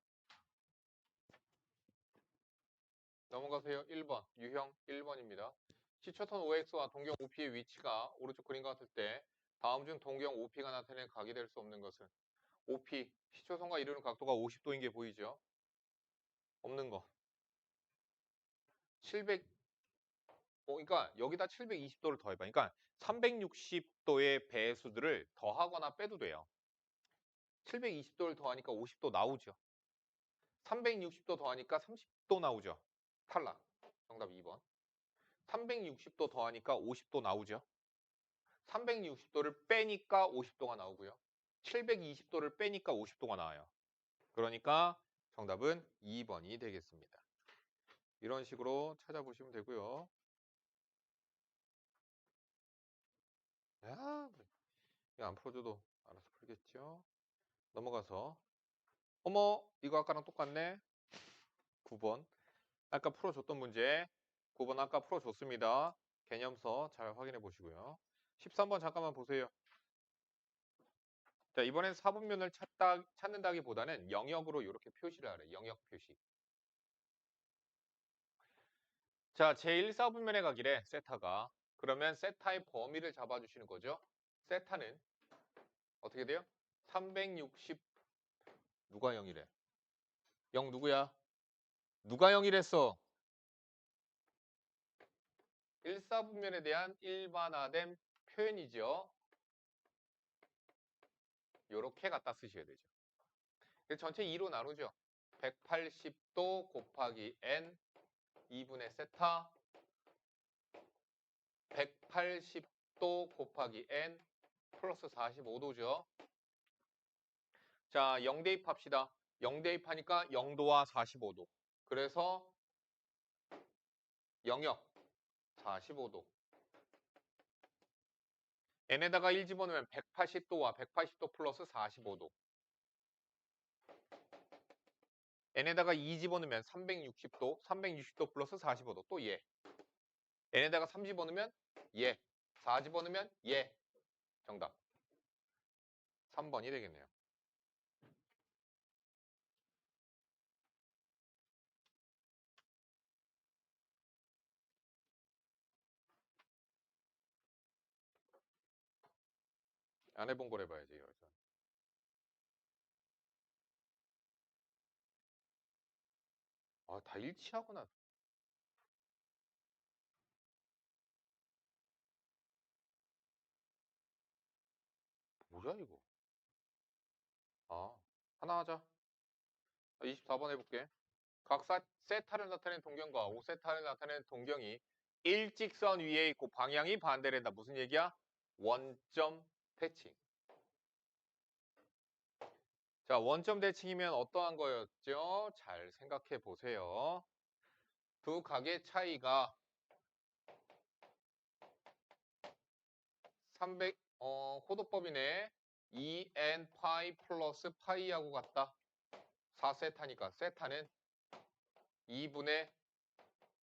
넘어가세요. 1번. 유형 1번입니다. 시초선 OX와 동경 OP의 위치가 오른쪽 그림과 같을 때 다음 중 동경 OP가 나타내는 각이 될 수 없는 것은 OP, 시초선과 이루는 각도가 50도인 게 보이죠? 없는 거. 700, 그러니까 여기다 720도를 더해봐. 그러니까 360도의 배수들을 더하거나 빼도 돼요. 720도를 더하니까 50도 나오죠. 360도 더하니까 30도 나오죠. 탈락. 정답 2번. 360도 더하니까 50도 나오죠. 360도를 빼니까 50도가 나오고요. 720도를 빼니까 50도가 나와요. 그러니까 정답은 2번이 되겠습니다. 이런 식으로 찾아보시면 되고요. 야, 이거 안 풀어줘도 알아서 풀겠죠. 넘어가서 어머, 이거 아까랑 똑같네. 9번. 아까 풀어줬던 문제. 9번 아까 풀어줬습니다. 개념서 잘 확인해 보시고요. 13번 잠깐만 보세요. 자, 이번엔 사분면을 찾는다기보다는 영역으로 이렇게 표시를 하래. 영역 표시. 자, 제1사분면에 가기래, 세타가. 그러면 세타의 범위를 잡아주시는 거죠. 세타는 어떻게 돼요? 360, 누가 0이래? 0 누구야? 누가 0이랬어? 1사분면에 대한 일반화된 표현이죠. 요렇게 갖다 쓰셔야 되죠. 그래서 전체 2로 나누죠. 180도 곱하기 n 2분의 세타 180도 곱하기 n 플러스 45도죠. 자, 0 대입합시다. 0 대입하니까 0도와 45도. 그래서 영역 45도. n에다가 1 집어넣으면 180도와 180도 플러스 45도. n에다가 2 집어넣으면 360도, 360도 플러스 45도. 또 얘. n에다가 3 집어넣으면 얘. 4 집어넣으면 얘. 정답. 3번이 되겠네요. 안 해본 걸 해봐야지. 이러면. 아, 다 일치하구나. 뭐야 이거? 아, 하나 하자. 24번 해볼게. 각 세타를 나타내는 동경과 5세타를 나타내는 동경이 일직선 위에 있고 방향이 반대된다. 무슨 얘기야? 원점 대칭. 자, 원점 대칭이면 어떠한 거였죠? 잘 생각해 보세요. 두 각의 차이가 300, 호도법이네. 2n 파이 플러스 파이하고 같다. 4세타니까 세타는 2분의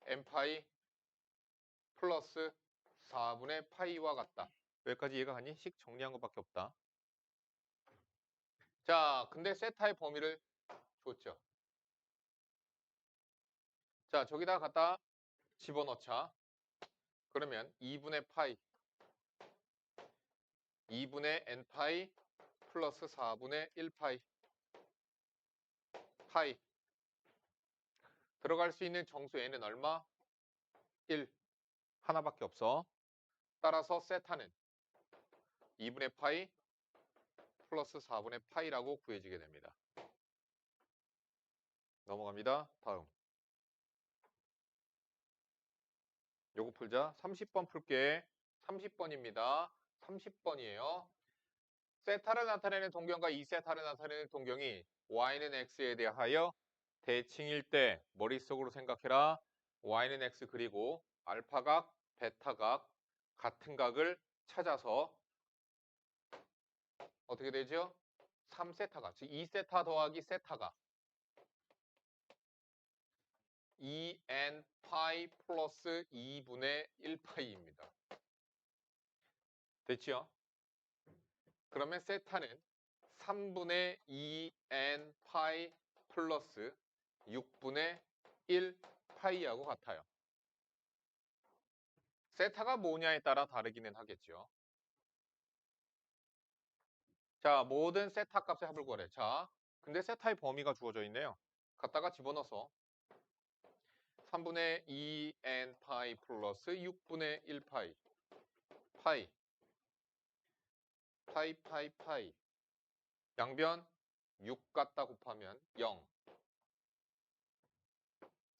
n 파이 플러스 4분의 파이와 같다. 여기까지 이해가 가니? 식 정리한 것밖에 없다. 자, 근데 세타의 범위를 줬죠. 자, 저기다 갖다 집어넣자. 그러면 2분의 파이, 2분의 n 파이 플러스 4분의 1 파이, 파이. 들어갈 수 있는 정수 n은 얼마? 1. 하나밖에 없어. 따라서 세타는 2분의 파이 플러스 4분의 파이라고 구해지게 됩니다. 넘어갑니다. 다음. 요거 풀자. 30번 풀게. 30번입니다. 30번이에요. 세타를 나타내는 동경과 2세타를 나타내는 동경이 y는 x에 대하여 대칭일 때 머릿속으로 생각해라. y는 x 그리고 알파각, 베타각, 같은 각을 찾아서 어떻게 되죠? 3세타각, 즉 2세타 더하기 세타가 2n 파이 플러스 2분의 1파이입니다. 됐죠? 그러면 세타는 3분의 2n 파이 플러스 6분의 1 파이하고 같아요. 세타가 뭐냐에 따라 다르기는 하겠죠. 자, 모든 세타 값의 합을 구하래. 자, 근데 세타의 범위가 주어져 있네요. 갖다가 집어넣어서 3분의 2n 파이 플러스 6분의 1 파이 파이 파이 파이 파이 양변 6 갖다 곱하면 0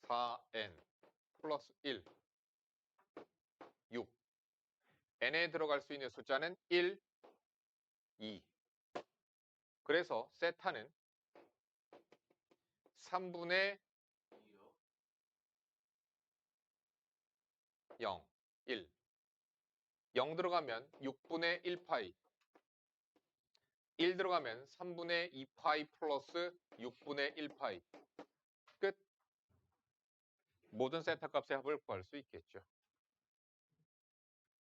4n 플러스 1 6 n에 들어갈 수 있는 숫자는 1, 2 그래서 세타는 3분의 0, 1 0 들어가면 6분의 1파이 1 들어가면 3분의 2파이 플러스 6분의 1파이 끝. 모든 세타 값의 합을 구할 수 있겠죠.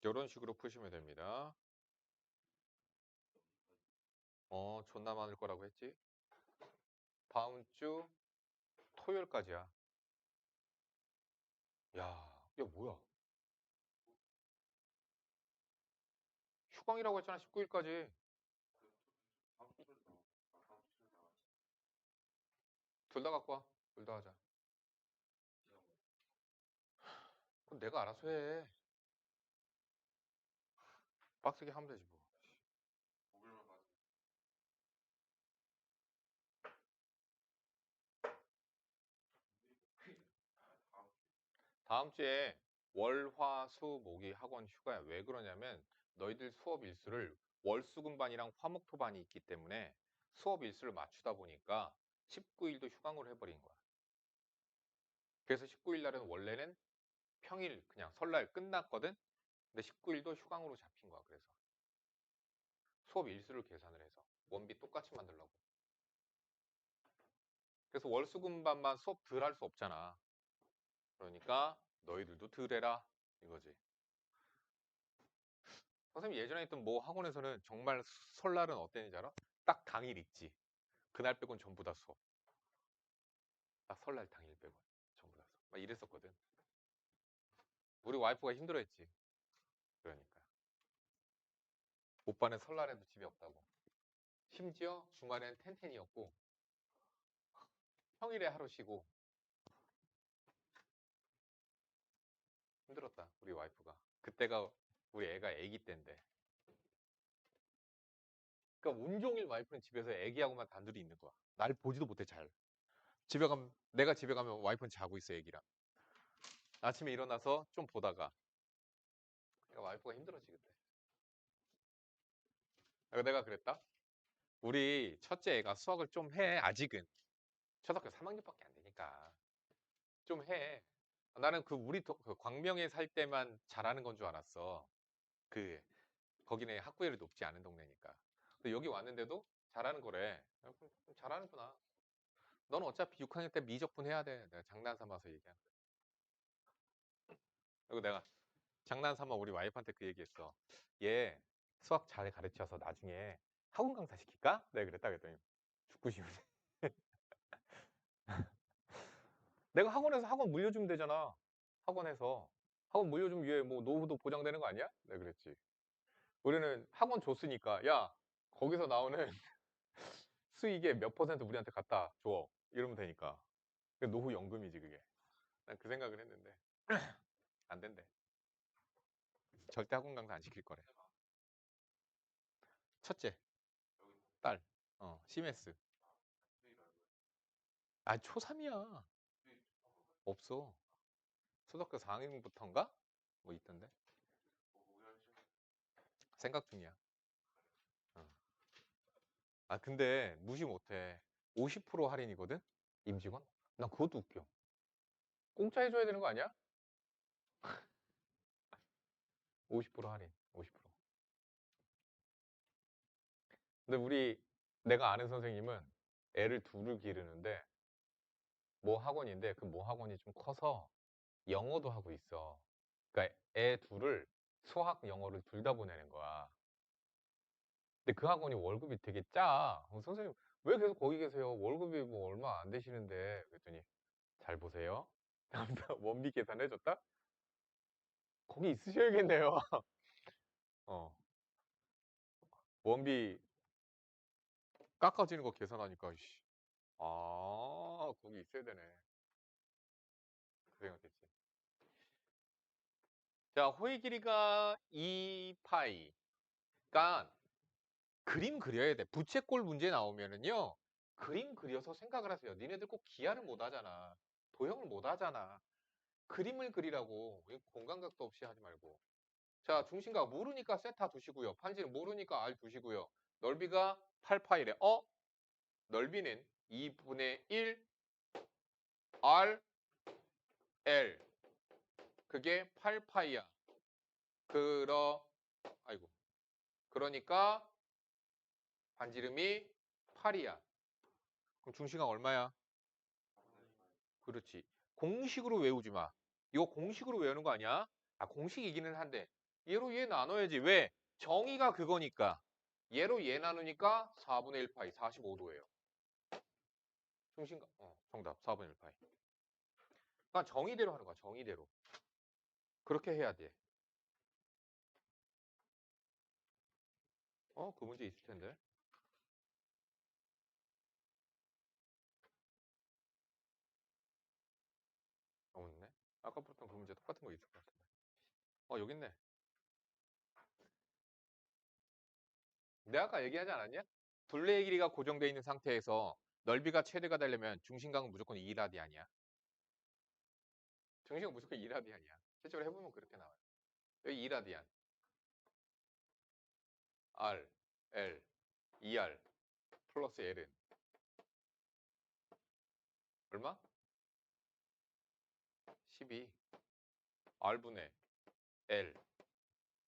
이런 식으로 푸시면 됩니다. 존나 많을 거라고 했지? 다음 주 토요일까지야. 야, 이게 뭐야? 휴강이라고 했잖아, 19일까지. 둘 다 갖고 와. 둘 다 하자. 그럼 내가 알아서 해. 빡세게 하면 되지 뭐. 다음 주에 월, 화, 수, 목이 학원 휴가야. 왜 그러냐면 너희들 수업 일수를 월수금반이랑 화목토반이 있기 때문에 수업 일수를 맞추다 보니까 19일도 휴강으로 해버린 거야. 그래서 19일 날은 원래는 평일 그냥 설날 끝났거든. 근데 19일도 휴강으로 잡힌 거야. 그래서 수업 일수를 계산을 해서 원비 똑같이 만들려고. 그래서 월수금반만 수업 덜 할 수 없잖아. 그러니까 너희들도 덜 해라 이거지. 선생님 예전에 했던 뭐 학원에서는 정말 설날은 어땠는지 알아? 딱 당일 있지. 그날 빼곤 전부 다 수업. 딱 설날 당일 빼곤 전부 다 수업. 막 이랬었거든. 우리 와이프가 힘들어했지. 그러니까. 오빠는 설날에도 집에 없다고. 심지어 주말엔 텐텐이었고 평일에 하루 쉬고. 힘들었다 우리 와이프가. 그때가 우리 애가 애기 때인데. 그러니까 온종일 와이프는 집에서 애기하고만 단둘이 있는 거야. 날 보지도 못해 잘. 집에 가면 내가 집에 가면 와이프는 자고 있어 애기랑. 아침에 일어나서 좀 보다가. 그러니까 와이프가 힘들었지 그때. 그래서 내가 그랬다. 우리 첫째 애가 수학을 좀 해 아직은. 초등학교 3학년밖에 안 되니까 좀 해. 나는 그 우리 그 광명에 살 때만 잘하는 건 줄 알았어. 그 거기는 학구열이 높지 않은 동네니까. 근데 여기 왔는데도 잘하는 거래. 잘하는구나. 넌 어차피 6학년 때 미적분 해야 돼. 내가 장난 삼아서 얘기한 거야. 그리고 내가 장난 삼아 우리 와이프한테 그 얘기했어. 얘 수학 잘 가르쳐서 나중에 학원 강사 시킬까? 내가 그랬다 그랬더니 죽고 싶네. 내가 학원에서 학원 물려주면 되잖아. 학원에서 학원 물려주면 얘 뭐 노후도 보장되는 거 아니야? 내가 그랬지. 우리는 학원 줬으니까 야 거기서 나오는 수익의 몇 퍼센트 우리한테 갖다 줘 이러면 되니까. 그게 노후 연금이지 그게. 난 그 생각을 했는데 안 된대. 절대 학원 강사 안 시킬 거래. 첫째 딸 시메스. 아 초3이야. 없어. 초등학교 4학년부터인가? 뭐 있던데. 생각 중이야. 어. 아 근데 무시 못해. 50% 할인이거든? 임직원? 난 그것도 웃겨. 공짜 해줘야 되는 거 아니야? 50% 할인. 50%. 근데 내가 아는 선생님은 애를 둘을 기르는데 모 학원인데 그 모 학원이 좀 커서 영어도 하고 있어. 그러니까 애 둘을 수학, 영어를 둘 다 보내는 거야. 근데 그 학원이 월급이 되게 짜. 선생님 왜 계속 거기 계세요? 월급이 뭐 얼마 안 되시는데. 그랬더니 잘 보세요. 하면서 원비 계산해줬다? 거기 있으셔야겠네요. 어, 원비 깎아지는 거 계산하니까, 씨. 아, 거기 있어야 되네. 그 생각했지. 자, 호의 길이가 2파이. 그러니까 그림 그려야 돼. 부채꼴 문제 나오면은요. 그림 그려서 생각을 하세요. 니네들 꼭 기하를 못 하잖아. 도형을 못 하잖아. 그림을 그리라고. 공간각도 없이 하지 말고. 자, 중심각 모르니까 세타 두시고요. 판지는 모르니까 R 두시고요. 넓이가 8파이래. 넓이는 2분의 1 R L. 그게 8파이야. 아이고. 그러니까 반지름이 8이야. 그럼 중심각 얼마야? 그렇지. 공식으로 외우지 마. 이거 공식으로 외우는 거 아니야? 아, 공식이기는 한데. 얘로 얘 나눠야지. 왜? 정의가 그거니까. 얘로 얘 나누니까 4분의 1파이, 45도예요. 중심각, 정답. 4분의 1파이. 그러니까 정의대로 하는 거야, 정의대로. 그렇게 해야 돼. 그 문제 있을 텐데. 없네. 아까 풀었던 그 문제 똑같은 거 있을 것 같은데. 여기 있네. 내가 아까 얘기하지 않았냐? 둘레의 길이가 고정되어 있는 상태에서 넓이가 최대가 되려면 중심각은 무조건 2라디안이야. 중심각 무조건 2라디안이야. 실제로 해보면 그렇게 나와요. 여기 2라디안. R, L, 2R 플러스 L은 얼마? 12 R분의 L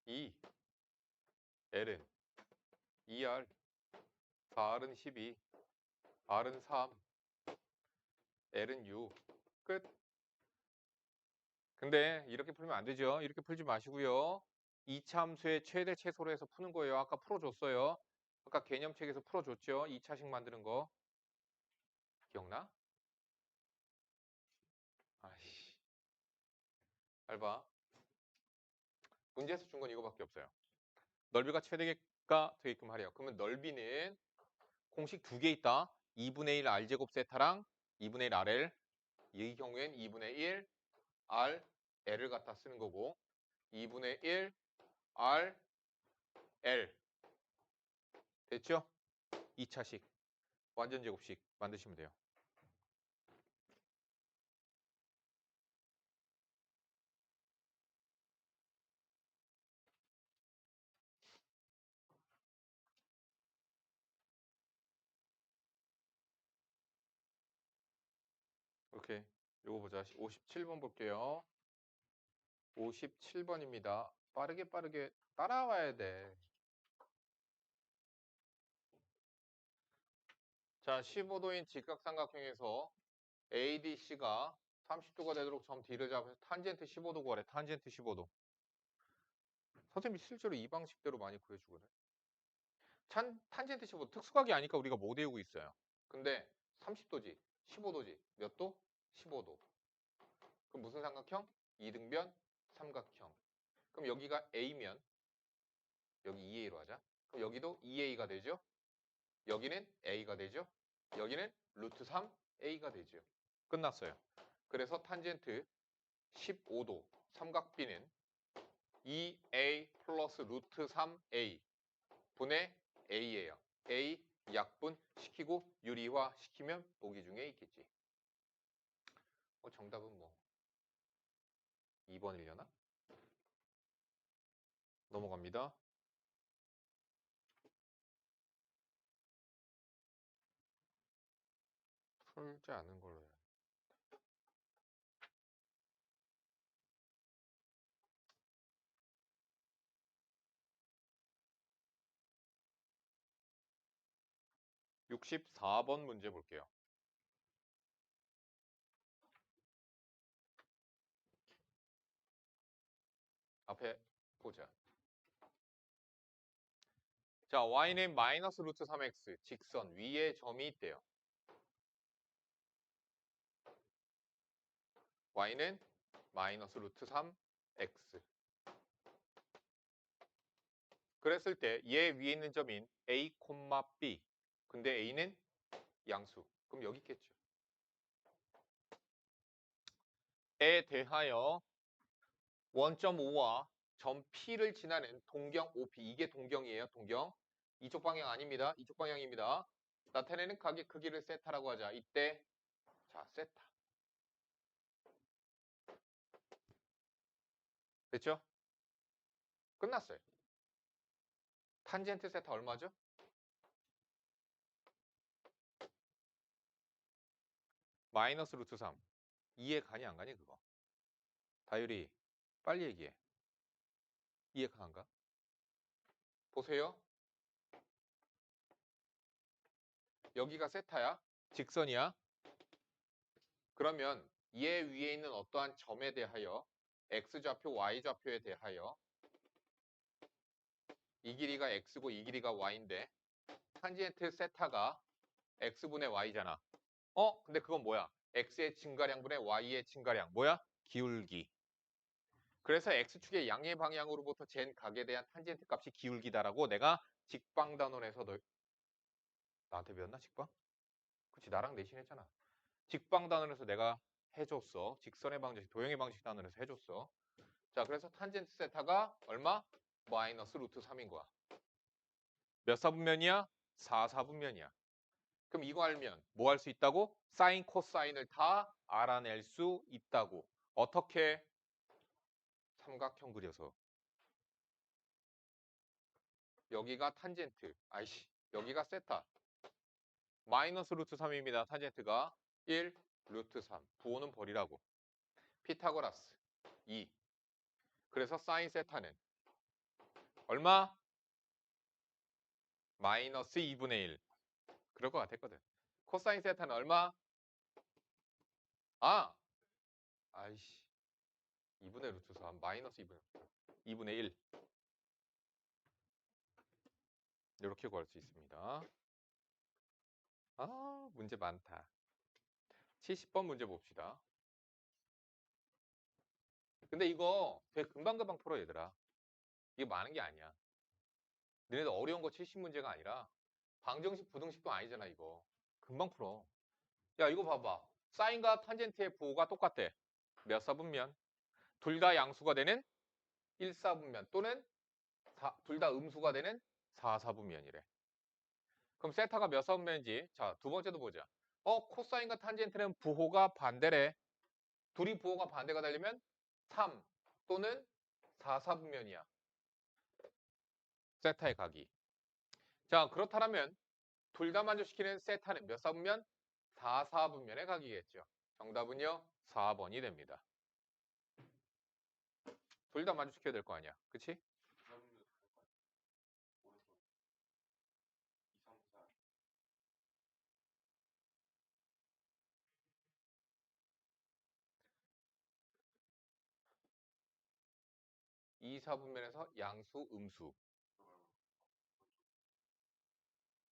2 L은 2R 4R은 12 R은 3 L은 6 끝. 근데 이렇게 풀면 안 되죠. 이렇게 풀지 마시고요. 이차 함수의 최대 최소로 해서 푸는 거예요. 아까 풀어줬어요. 아까 개념책에서 풀어줬죠. 2차식 만드는 거. 기억나? 아이씨. 잘 봐. 문제에서 준 건 이거밖에 없어요. 넓이가 최대가 되게끔 하래요. 그러면 넓이는 공식 두 개 있다. 2분의 1 R제곱 세타랑 2분의 1 RL. 이 경우엔 2분의 1 R, L을 갖다 쓰는 거고 2분의 1 R, L. 됐죠? 2차식. 완전 제곱식 만드시면 돼요. 오케이. 요거 보자. 57번 볼게요. 57번입니다. 빠르게 따라와야 돼. 자, 15도인 직각삼각형에서 ADC가 30도가 되도록 점 D를 잡아서 탄젠트 15도 구하래. 탄젠트 15도. 선생님이 실제로 이 방식대로 많이 구해주거든. 탄젠트 15도. 특수각이 아니까 우리가 못 외우고 있어요. 근데 30도지, 15도지. 몇 도? 15도. 그럼 무슨 삼각형? 이등변 삼각형. 그럼 여기가 A면 여기 2A로 하자. 그럼 여기도 2A가 되죠? 여기는 A가 되죠? 여기는 루트 3A가 되죠. 끝났어요. 그래서 탄젠트 15도 삼각비는 2A 플러스 루트 3A 분의 A예요. A 약분 시키고 유리화 시키면 보기 중에 있겠지. 정답은 뭐 2번이려나? 넘어갑니다. 풀지 않은 걸로 해요. 64번 문제 볼게요. 앞에 보자. 자, y는 마이너스 루트 3x 직선 위에 점이 있대요. y는 마이너스 루트 3x. 그랬을 때 얘 위에 있는 점인 a, b. 근데 a는 양수. 그럼 여기 있겠죠. 에 대하여 원점 O와 점 P를 지나는 동경 OP. 이게 동경이에요. 동경. 이쪽 방향 아닙니다. 이쪽 방향입니다. 나타내는 각의 크기를 세타라고 하자. 이때 자, 세타. 됐죠? 끝났어요. 탄젠트 세타 얼마죠? 마이너스 루트 3. 이해 가니 안 가니 그거? 다율이 빨리 얘기해. 이해가 안 가? 보세요. 여기가 세타야. 직선이야. 그러면 얘 위에 있는 어떠한 점에 대하여 x좌표, y좌표에 대하여 이 길이가 x고 이 길이가 y인데 탄젠트 세타가 x분의 y잖아. 근데 그건 뭐야? x의 증가량분의 y의 증가량. 뭐야? 기울기. 그래서 x축의 양의 방향으로부터 잰 각에 대한 탄젠트 값이 기울기다라고 내가 직방단원에서 나한테 배웠나? 직방? 그치, 나랑 내신했잖아. 직방단원에서 내가 해줬어. 직선의 방정식, 도형의 방정식 단원에서 해줬어. 자, 그래서 탄젠트 세타가 얼마? 마이너스 루트 3인 거야. 몇 사분면이야? 4사분면이야. 그럼 이거 알면 뭐 할 수 있다고? 사인, 코사인을 다 알아낼 수 있다고. 어떻게? 삼각형 그려서. 여기가 탄젠트. 아이씨, 여기가 세타. 마이너스 루트 3입니다. 탄젠트가 1 루트 3. 부호는 버리라고. 피타고라스 2. 그래서 사인 세타는 얼마? 마이너스 2분의 1. 그럴 것 같았거든. 코사인 세타는 얼마? 아! 아이씨. 2분의 루트 3 마이너스 2분의 1. 이렇게 구할 수 있습니다. 아, 문제 많다. 70번 문제 봅시다. 근데 이거 되게 금방금방 풀어, 얘들아. 이게 많은 게 아니야. 너네들 어려운 거 70문제가 아니라 방정식, 부등식도 아니잖아, 이거. 금방 풀어. 야, 이거 봐봐. 사인과 탄젠트의 부호가 똑같대. 몇 사분면? 둘 다 양수가 되는 1사분면 또는 둘 다 음수가 되는 4사분면이래. 그럼 세타가 몇 사분면인지 자, 두 번째도 보자. 코사인과 탄젠트는 부호가 반대래. 둘이 부호가 반대가 되려면 3 또는 4사분면이야. 세타의 각이. 자, 그렇다면 둘 다 만족시키는 세타는 몇 사분면? 4사분면의 각이겠죠. 정답은요, 4번이 됩니다. 둘 다 만족시켜야 될 거 아니야. 그치? 2, 4분면에서 양수, 음수.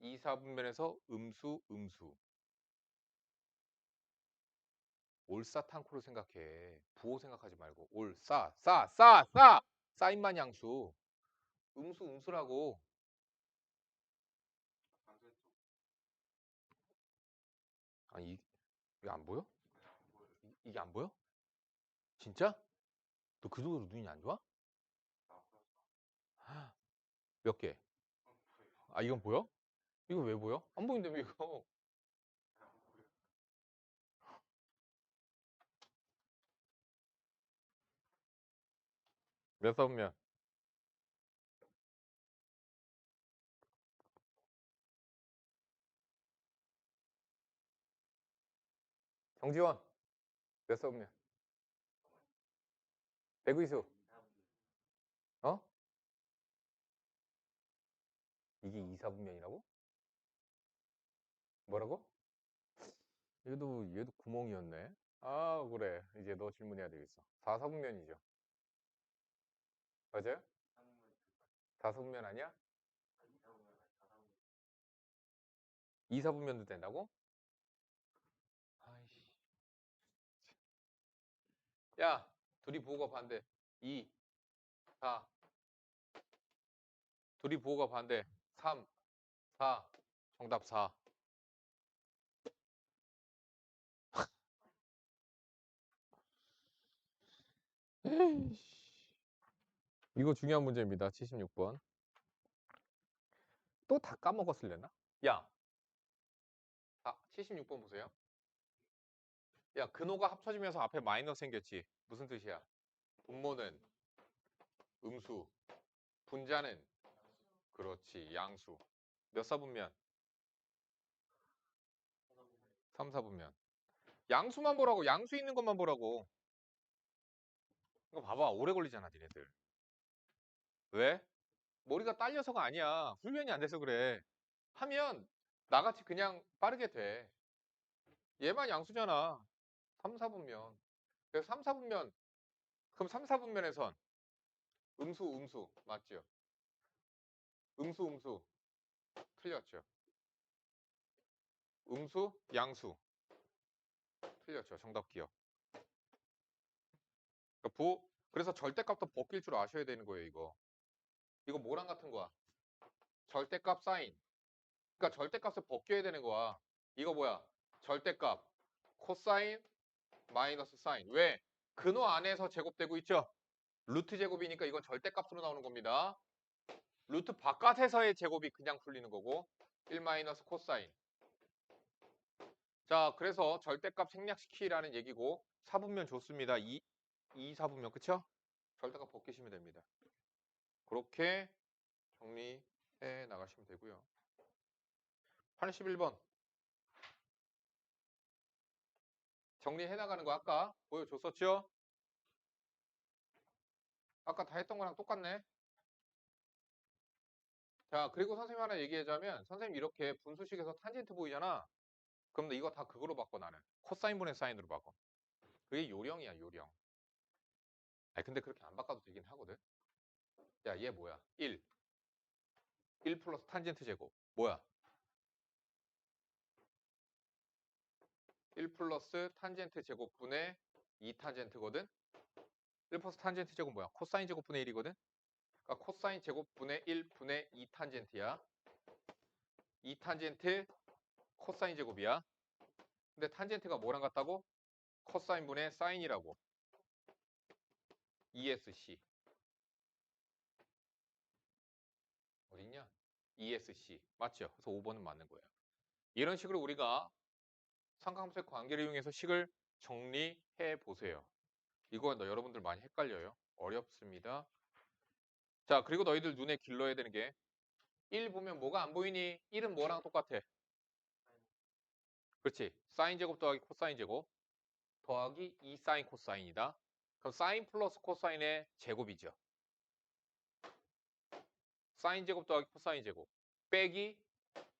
2, 4분면에서 음수, 음수. 올싸탕코를 생각해. 부호 생각하지 말고. 사인만 양수. 음수, 음수라고. 아니, 이게 안 보여? 이게 안 보여? 진짜? 너 그 정도로 눈이 안 좋아? 몇 개? 아, 이건 보여? 이거 왜 보여? 안 보인다며, 이거. 몇 사분면? 정지원. 몇 사분면? 백의수. 어? 이게 2, 4분면이라고? 뭐라고? 얘도 구멍이었네. 아, 그래. 이제 너 질문해야 되겠어. 4, 4분면이죠. 맞아요? 4사분면 아니야? 2, 4분면도 된다고? 아이씨. 야, 둘이 부호가 반대. 2, 4. 둘이 부호가 반대. 3, 4. 정답 4. 에이씨. 이거 중요한 문제입니다. 76번. 또 다 까먹었을려나? 야, 76번 보세요. 야, 근호가 합쳐지면서 앞에 마이너스 생겼지. 무슨 뜻이야? 분모는 음수, 분자는 그렇지, 양수. 몇 사분면? 3, 4분면. 양수만 보라고, 양수 있는 것만 보라고. 이거 봐봐, 오래 걸리잖아, 니네들. 왜? 머리가 딸려서가 아니야. 훈련이 안 돼서 그래. 하면 나같이 그냥 빠르게 돼. 얘만 양수잖아. 3, 4분면. 그래서 3, 4분면, 그럼 3, 4분면에선 음수, 음수. 맞죠? 음수, 음수. 틀렸죠. 음수, 양수. 틀렸죠. 정답 기억. 그래서 절대값도 벗길 줄 아셔야 되는 거예요, 이거. 이거 뭐랑 같은 거야? 절대값 사인. 그러니까 절대값을 벗겨야 되는 거야. 이거 뭐야? 절대값. 코사인 마이너스 사인. 왜? 근호 안에서 제곱되고 있죠? 루트 제곱이니까 이건 절대값으로 나오는 겁니다. 루트 바깥에서의 제곱이 그냥 풀리는 거고 1 마이너스 코사인. 자, 그래서 절대값 생략시키라는 얘기고 4분면 좋습니다. 2, 4분면 그쵸? 절대값 벗기시면 됩니다. 그렇게 정리해 나가시면 되고요. 81번 정리해 나가는 거 아까 보여줬었죠? 아까 다 했던 거랑 똑같네. 자, 그리고 선생님 하나 얘기하자면 선생님 이렇게 분수식에서 탄젠트 보이잖아. 그럼 이거 다 그거로 바꿔 나는. 코사인분의 사인으로 바꿔. 그게 요령이야, 요령. 아니 근데 그렇게 안 바꿔도 되긴 하거든. 야, 얘 뭐야? 1. 1 플러스 탄젠트 제곱. 뭐야? 1 플러스 탄젠트 제곱분의 2 탄젠트거든? 1 플러스 탄젠트 제곱 뭐야? 코사인 제곱분의 1이거든? 그러니까 코사인 제곱분의 1 분의 2 탄젠트야. 2 탄젠트 코사인 제곱이야. 근데 탄젠트가 뭐랑 같다고? 코사인 분의 사인이라고. ESC. 어딨냐? ESC. 맞죠? 그래서 5번은 맞는 거예요. 이런 식으로 우리가 삼각함수의 관계를 이용해서 식을 정리해 보세요. 이거 여러분들 많이 헷갈려요. 어렵습니다. 자, 그리고 너희들 눈에 길러야 되는 게 1 보면 뭐가 안 보이니? 1은 뭐랑 똑같아? 그렇지. 사인 제곱 더하기 코사인 제곱 더하기 2 사인 코사인이다. 그럼 사인 플러스 코사인의 제곱이죠. 사인 제곱 더하기 코사인 제곱 빼기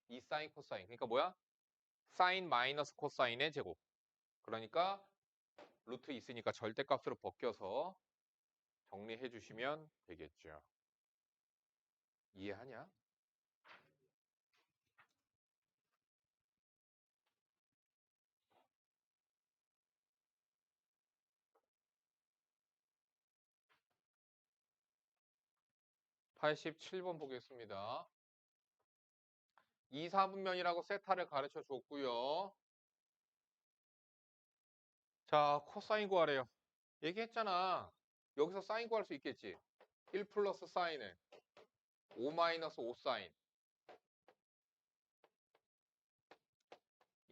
2 사인 코사인. 그러니까 뭐야? 사인 마이너스 코사인의 제곱. 그러니까 루트 있으니까 절대값으로 벗겨서 정리해 주시면 되겠죠. 이해하냐? 87번 보겠습니다. 2, 4분면이라고 세타를 가르쳐 줬고요. 자, 코사인 구하래요. 얘기했잖아. 여기서 사인 구할 수 있겠지. 1 플러스 사인은 5 마이너스 5 사인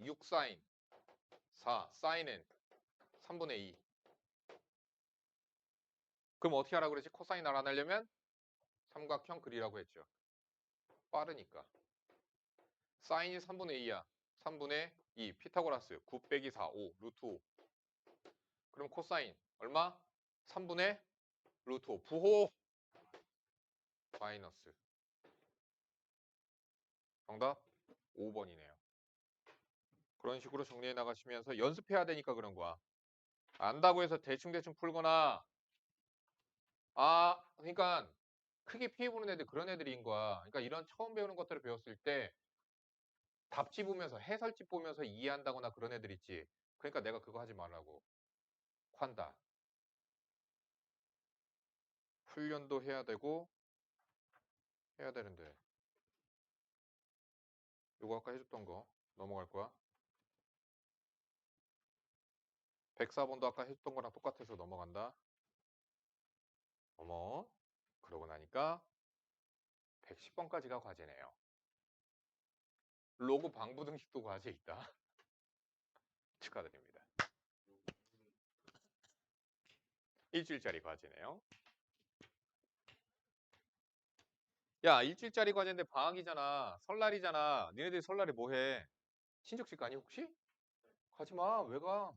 6 사인 4 사인은 3분의 2. 그럼 어떻게 하라고 그랬지? 코사인 알아내려면 삼각형 그리라고 했죠. 빠르니까. 사인이 3분의 2야. 3분의 2. 피타고라스 9 빼기 4 5 루트 5. 그럼 코사인 얼마? 3분의 루트 5. 부호 마이너스. 정답 5번이네요. 그런 식으로 정리해 나가시면서 연습해야 되니까 그런 거야. 안다고 해서 대충대충 풀거나 그러니까 크게 피해보는 애들 그런 애들인 거야. 그러니까 이런 처음 배우는 것들을 배웠을 때 답지 보면서 해설집 보면서 이해한다거나 그런 애들 있지. 그러니까 내가 그거 하지 말라고. 환다. 훈련도 해야 되고 해야 되는데 요거 아까 해줬던 거 넘어갈 거야. 104번도 아까 해줬던 거랑 똑같아서 넘어간다. 어머, 그러고 나니까 110번까지가 과제네요. 로그 방부등식도 과제 있다. 축하드립니다. 일주일짜리 과제네요. 야, 일주일짜리 과제인데 방학이잖아. 설날이잖아. 니네들이 설날에 뭐 해? 친척집 가니 혹시? 가지 마. 왜 가?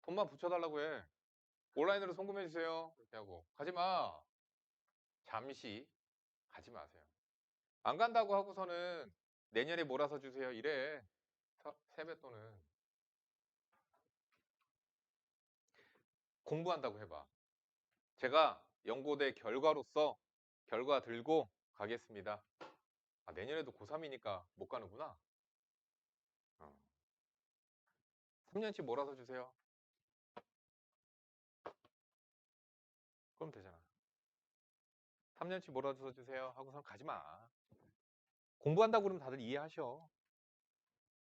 돈만 붙여달라고 해. 온라인으로 송금해 주세요. 이렇게 하고. 가지 마. 잠시 가지 마세요. 안 간다고 하고서는 내년에 몰아서 주세요. 이래. 세뱃돈은. 공부한다고 해봐. 제가 연고대 결과로서 결과 들고 가겠습니다. 내년에도 고3이니까 못 가는구나. 3년치 몰아서 주세요. 그럼 되잖아. 3년치 몰아서 주세요. 하고선 가지 마. 공부한다고 그러면 다들 이해하셔.